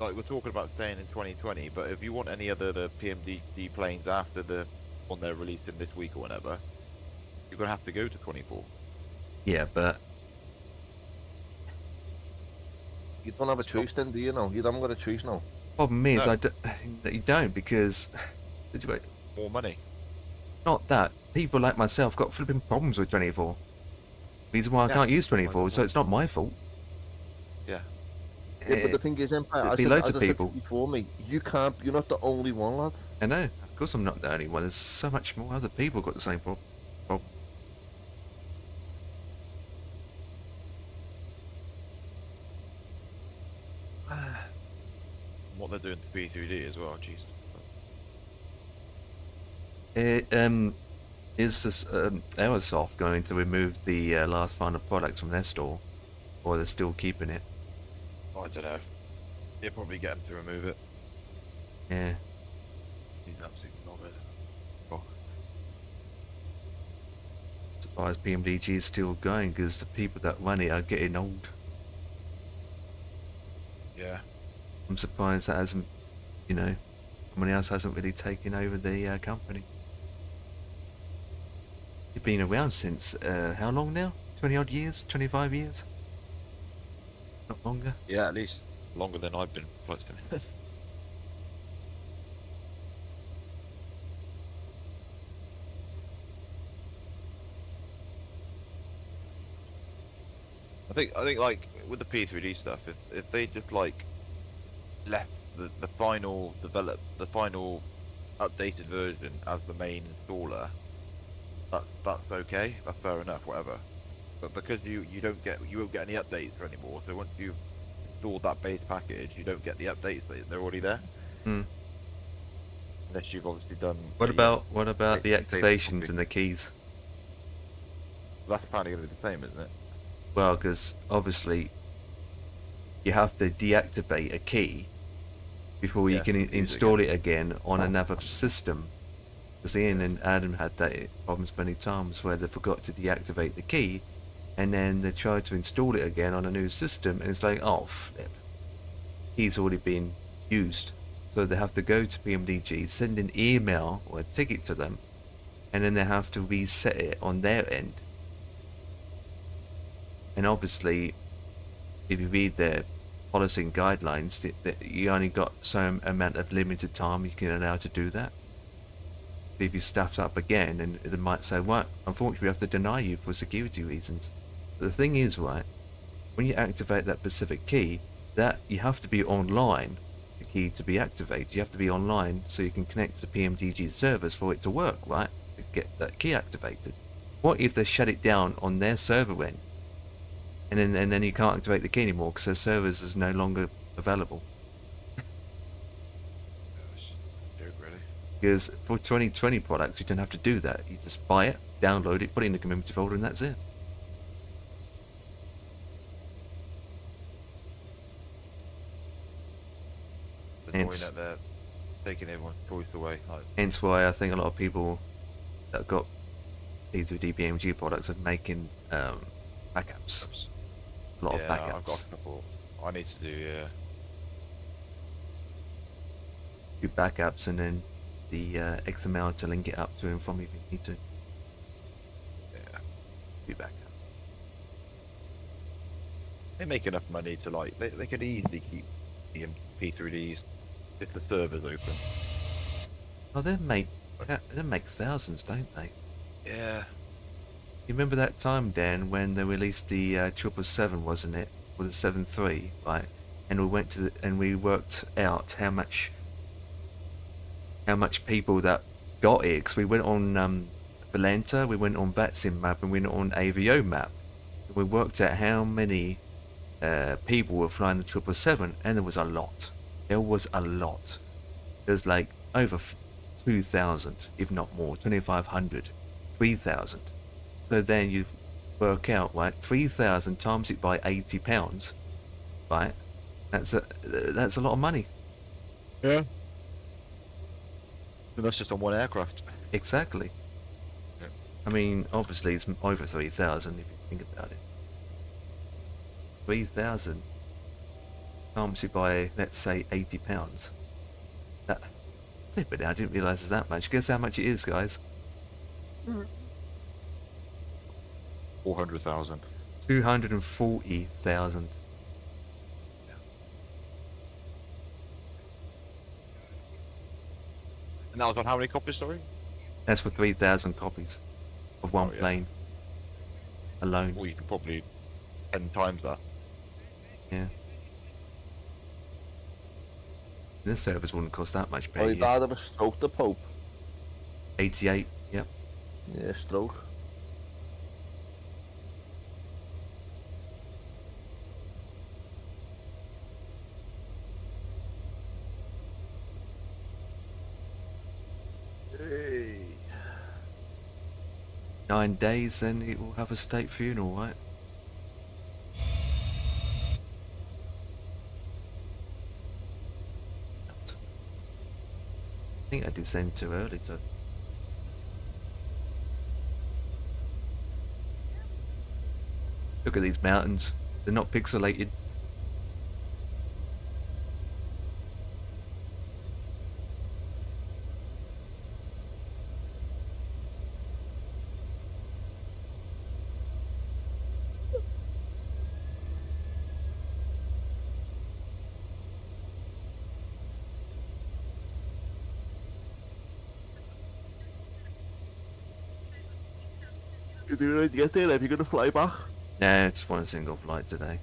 we're talking about staying in 2020, but if you want any other the PMDG planes after the one they're releasing this week or whatever, you're gonna have to go to 24. Yeah, but You don't have a choice then, do you now? You haven't got a choice now. problem is No. that you don't, because More money. not that people like myself got flipping problems with 24. Reason why I Yeah. can't use 24, so it's not my fault. Yeah. Yeah, but the thing is, Empire, it'd be as loads I of said people. before me, you're not the only one, lad. I know, of course I'm not the only one. There's so much more other people got the same problem. What they're doing to P3D as well, jeez. Is this Aerosoft going to remove the last final products from their store, or they're still keeping it? I don't know. You'll probably get him to remove it. Yeah. He's absolutely knobhead. Surprised PMDG is still going, because the people that run it are getting old. Yeah. I'm surprised that hasn't, you know, someone else hasn't really taken over the company. You've been around since how long now? 20 odd years? 25 years? Not longer? Yeah, at least longer than I've been flight simming. I think like with the P3D stuff, if they just like left the final updated version as the main installer, that's okay, that's fair enough, whatever. But because you won't get any updates anymore, so once you've installed that base package, you don't get the updates, they're already there. Hmm. Unless you've obviously done. What about the save activations copy. and the keys? That's apparently going to be the same, isn't it? Well, because obviously you have to deactivate a key before you Yeah, can to use it install again. it again on another system. Because Ian and Adam had that problems many times where they forgot to deactivate the key, and then they tried to install it again on a new system, and it's like, oh flip, key's already been used. So they have to go to PMDG, send an email or a ticket to them, and then they have to reset it on their end. And obviously, if you read their policy and guidelines, that you only got some amount of limited time you can allow to do that. If you stuffed up again, and they might say, well, unfortunately we have to deny you for security reasons. But the thing is, right, when you activate that specific key, that you have to be online, the key to be activated. You have to be online so you can connect to the PMDG servers for it to work, right, to get that key activated. What if they shut it down on their server end, and then you can't activate the key anymore because their servers is no longer available? Joke, really. Because for 2020 products, you don't have to do that. You just buy it, download it, put it in the community folder, and that's it. The annoying Hence- that they're taking everyone's choice away. Like, Hence why I think a lot of people that got P3D PMG products are making backups. A lot of Yeah, I've backups. got a couple. I need to do, yeah. Do backups and then the XML to link it up to and from if you need to Yeah. do backups. they make enough money to like they could easily keep the P3Ds if the server's open. Oh, they make thousands, don't they? Yeah. You remember that time, Dan, when they released the 777, wasn't it, or the 7.3, right? And we went to and we worked out how much people that got it. Cause we went on Valenta, we went on flightsim map, and we went on Avio map. And we worked out how many people were flying the 777, and there was a lot. There was a lot. There's like over 2,000, if not more, 2,500, 3,000. So then you work out, right, 3,000 times it by £80, right? That's a lot of money. Yeah. And that's just on one aircraft. Exactly. Yeah. I mean, obviously it's over 3,000 if you think about it. 3,000 times it by, let's say, £80. That, but I didn't realise it's that much. Guess how much it is, guys? 400,000. 240,000. And that was on how many copies, sorry? That's for 3,000 copies of one Oh, yeah. plane alone. Well, you can probably 10 times that. Yeah. This service wouldn't cost that much per Oh, he year. died of a stroke, the Pope. 88. Yep. Yeah, stroke. Hey. 9 days, then it will have a state funeral, right? I think I did send too early to. Look at these mountains. They're not pixelated. You do it, get there, if you're gonna fly back. Nah, it's one single flight today.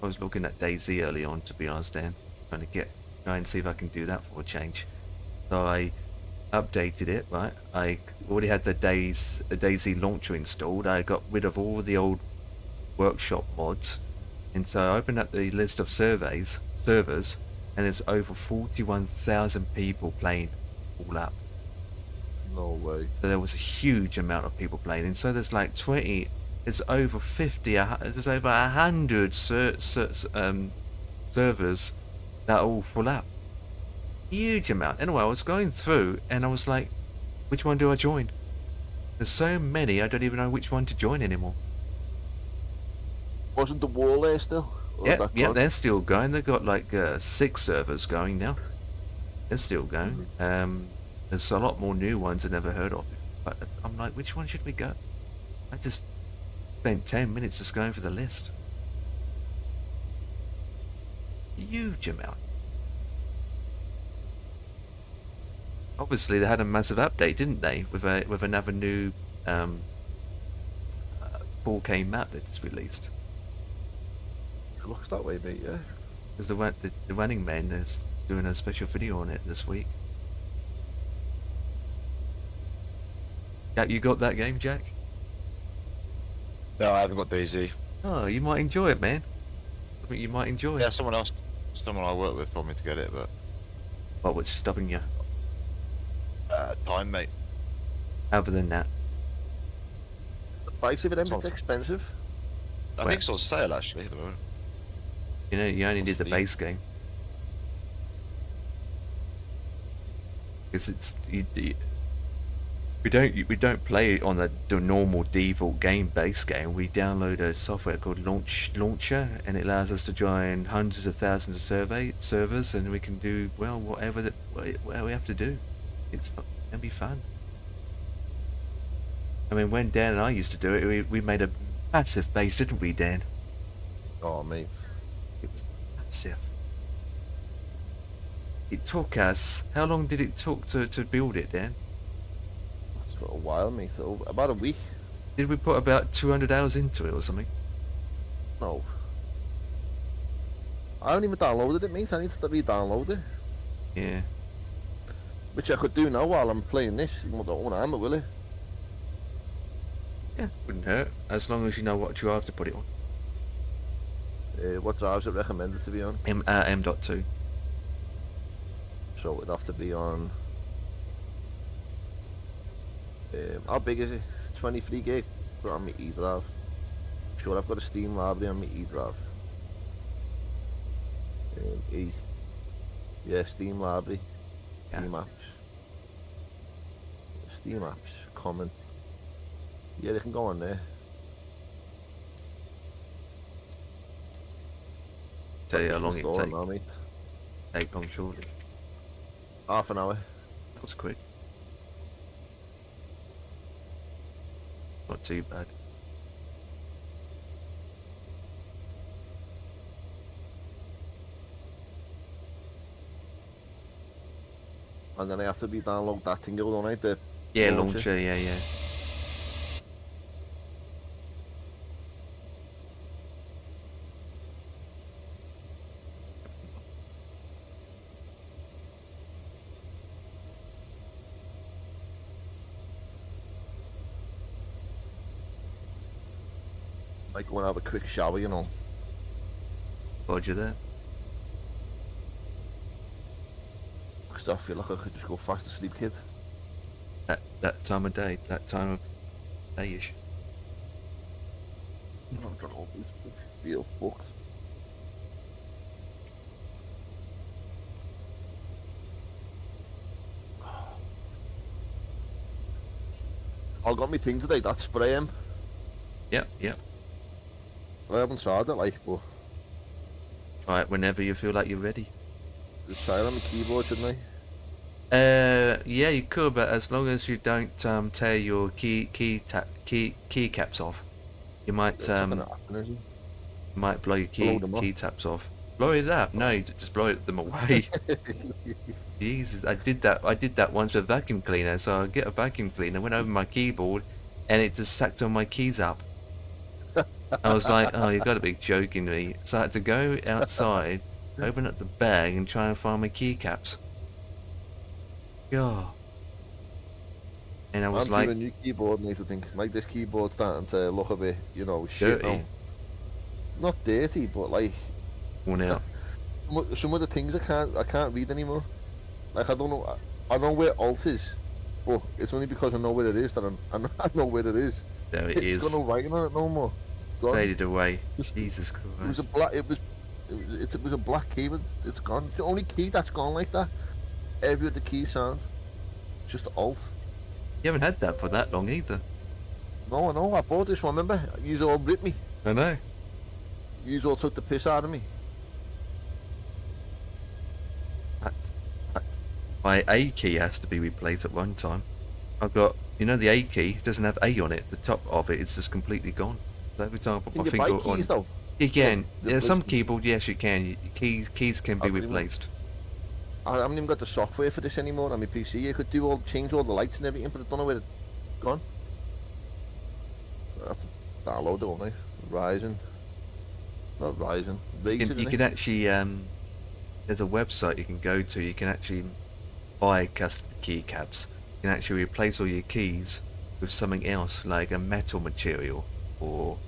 I was looking at DayZ early on, to be honest, Dan. Trying to try and see if I can do that for a change. So I updated it, right? I already had the DayZ launcher installed. I got rid of all the old workshop mods. And so I opened up the list of servers, and there's over 41,000 people playing all up. No way. So there was a huge amount of people playing, and so there's like 20, there's over 50, there's over 100 servers that are all full up. Huge amount. Anyway, I was going through, and I was like, which one do I join? There's so many, I don't even know which one to join anymore. Wasn't the wall there still? Yeah, they're still going. They've got like 6 servers going now. They're still going. There's a lot more new ones I never heard of. But I'm like, which one should we go? I just spent 10 minutes just going for the list. Huge amount. Obviously, they had a massive update, didn't they? With another new 4K map that just released. It looks that way, mate, yeah. Because the Running Man is doing a special video on it this week. Jack, you got that game, Jack? No, I haven't got DayZ. Oh, you might enjoy it, man. I think you might enjoy it. Yeah, someone I work with told me to get it, but What's stopping you? time, mate. Other than that, The price of it, it's expensive. I think it's on sale actually at the moment. you know, you only did the Steam. base game. Because it's we don't play it on the normal default game base game. We download a software called Launcher, and it allows us to join hundreds of thousands of servers, and we can do whatever we have to do. It can be fun. I mean, when Dan and I used to do it, we made a massive base, didn't we, Dan? Oh, mate. It was massive. It took us. How long did it took to build it, Dan? It's got a while, mate. About a week. Did we put about 200 hours into it or something? No. I haven't even downloaded it, mate. I need to re-download it. Yeah. Which I could do now while I'm playing this. You won't harm it, will it? Yeah, wouldn't hurt, as long as you know what drive to put it on. What drives it recommended to be on? M.2. So it'd have to be on... how big is it? 23 gig? Put it on my E-drive. Sure, I've got a Steam library on my E-drive. E. Yeah, Steam library. Yeah. Steam apps. Steam apps. Common. Yeah, they can go on there. Tell you how long it Install take. now, mate. Take long, surely. Half an hour. That was quick. Not too bad. And then I have to re-download that thing, don't I? The Yeah, launcher, yeah. Like go and have a quick shower, you know. Roger that. Because I feel like I could just go fast asleep, kid. That time of day, that time of day-ish. I don't know, it's real fucked. I got me thing today, that spray him. Yep. I haven't tried it, like, but Try it whenever you feel like you're ready. just try it on my keyboard, shouldn't I? Yeah, you could, but as long as you don't tear your key caps off, you might It's not gonna happen, is it? might blow your Blow them off. key taps off. Blow it up? No, you just blow them away. Jesus, I did that once with a vacuum cleaner. So I get a vacuum cleaner, went over my keyboard, and it just sucked all my keys up. I was like, oh, you got to be joking me. So I had to go outside, open up the bag, and try and find my keycaps. God. And I was I'm like, doing a new keyboard, and I need to think, like, this keyboard's starting to look a bit, you know, shit dirty. now. Not dirty, but like Worn out. some of the things I can't read anymore. Like, I don't know. I know where Alt is, but it's only because I know where it is that I know where it is. There it It's is. got no writing on it no more. Gone. Faded away. Jesus It was a Christ. black. It was a black key, but it's gone. The only key that's gone like that. Every other key sound, just Alt. You haven't had that for that long either. No, I know. I bought this one. Remember, you all ripped me. I know. You all took the piss out of me. My A key has to be replaced at one time. I've got, you know, the A key doesn't have A on it. The top of it is just completely gone. So every time I put Can my you finger buy keys on, though? you can. The Yeah, some replacement. keyboard, yes, you can. Keys can be Oh, really? replaced. I haven't even got the software for this anymore on my PC. You could change all the lights and everything, but I don't know where it's gone. That's download it, won't I? Ryzen. Not Ryzen. Razer, You can actually, there's a website you can go to. You can actually buy custom keycaps. You can actually replace all your keys with something else, like a metal material or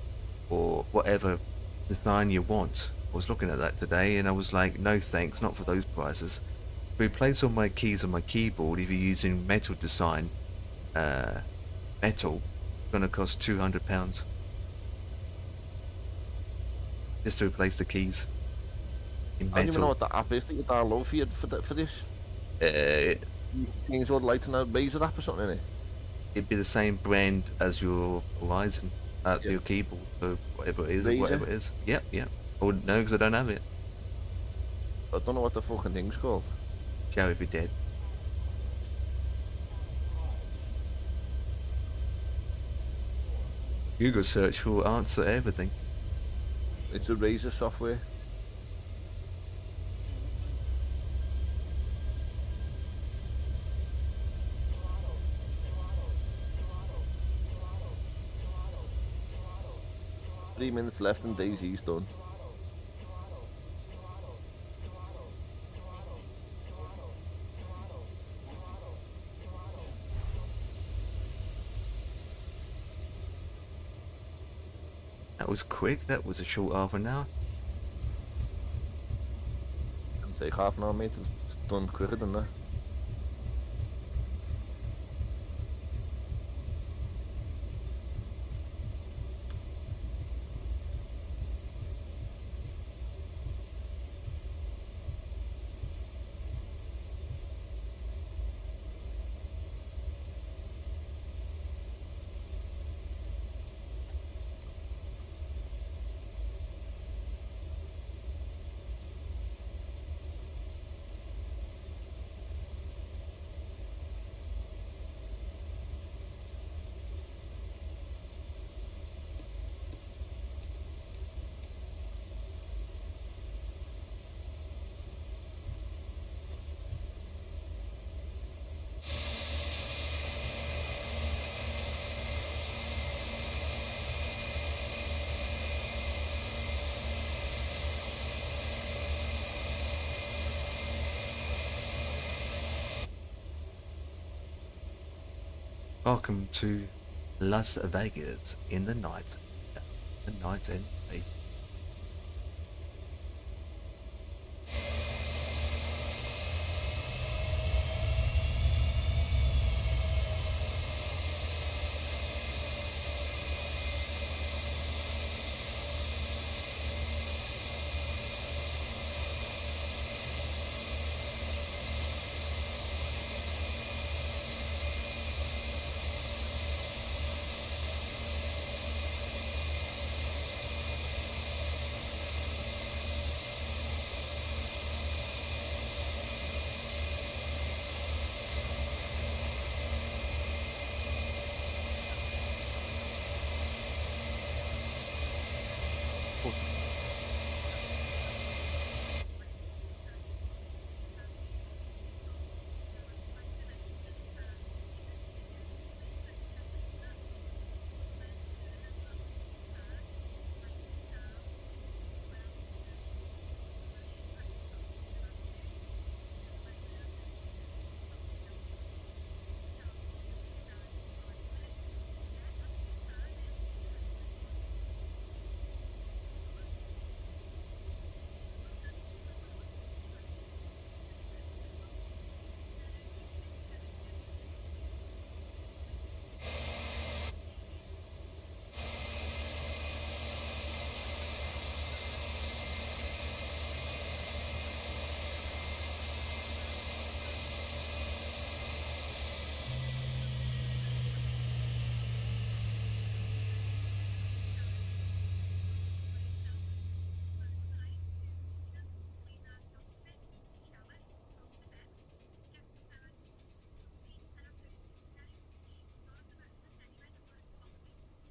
whatever design you want. I was looking at that today, and I was like, no thanks, not for those prices. Replace all my keys on my keyboard if you're using metal design. Metal, gonna cost £200 just to replace the keys in I don't even know metal. what the app is that you download for this. Uh, You can change all the lights in a Razer app or something in it. it'd be the same brand as your Horizon, Yeah. your keyboard, so whatever it is, Razer? whatever it is. Yep. I wouldn't know because I don't have it. I don't know what the fucking thing's called. Show if you're dead. Google search will answer everything. It's a Razer software. Three minutes left and Daisy's done. That was quick. That was a short half an hour. Didn't take half an hour, mate. It was done quicker than that. Welcome to Las Vegas in the night. The night and day.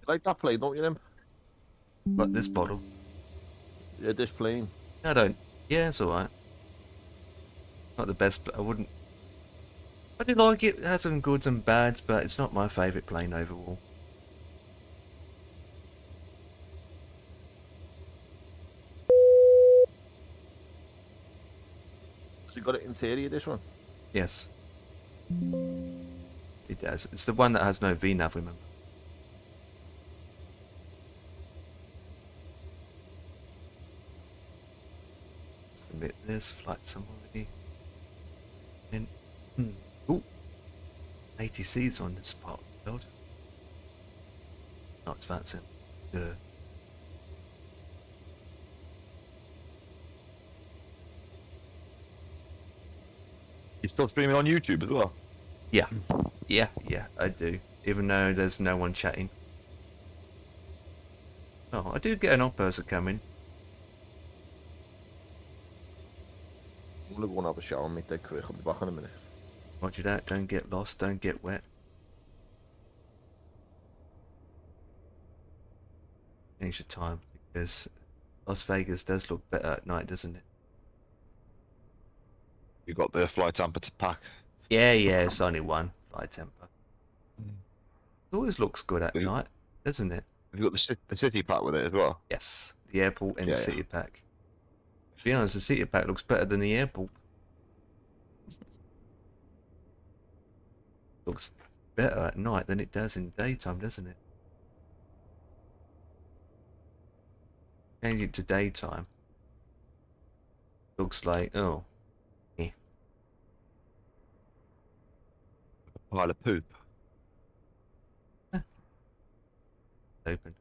Like that plane, don't you, them? But this bottle. Yeah, this plane. I don't. Yeah, it's alright. Not the best, but I wouldn't. I do like it. It has some goods and bads, but it's not my favourite plane overall. Has it got it interior, this one? Yes. It does. It's the one that has no VNAV, remember? Submit this, flight sim already. And, ooh, ATC's on this part of the world. No, it's flight sim. You're still streaming on YouTube as well? Yeah. Yeah, I do. Even though there's no one chatting. Oh, I do get an odd person coming. I'm gonna go and have a shower and make that quick. I'll be back in a minute. Roger that. Don't get lost. Don't get wet. Change the time because Las Vegas does look better at night, doesn't it? You got the flight temper to pack. Yeah, it's only one flight temper. It always looks good at night, doesn't it? Have you got the city pack with it as well? Yes, the airport and Yeah, the city pack. To be honest, the city pack looks better than the airport. Looks better at night than it does in daytime, doesn't it? Change it to daytime. Looks like, oh. A pile of poop. Open.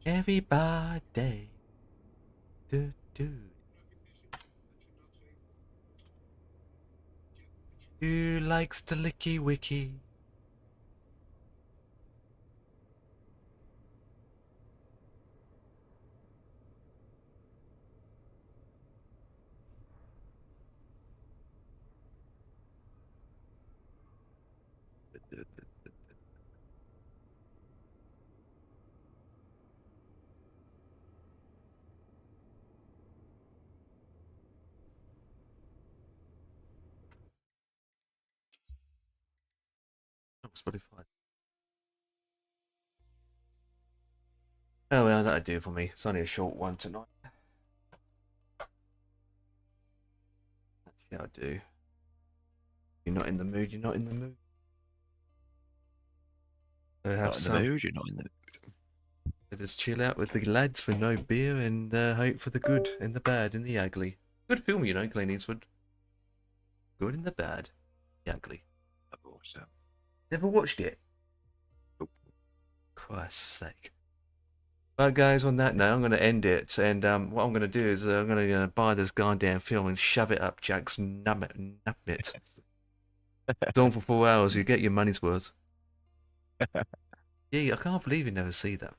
Everybody. Do. Who likes the licky wicky? Oh, Spotify. Oh well, that'll do for me. It's only a short one tonight. Actually, I'll do. You're not in the mood. You're not in the mood. So have some. You're not in the mood. So just chill out with the lads for no beer and hope for the good and the bad and the ugly. Good film, you know, Clint Eastwood. Good and the bad, the ugly. Never watched it. Nope. Christ's sake. Right, guys, on that note, I'm going to end it. And what I'm going to do is I'm going to buy this goddamn film and shove it up Jack's nub it. It's on for 4 hours. You get your money's worth. Yeah, I can't believe you never see that.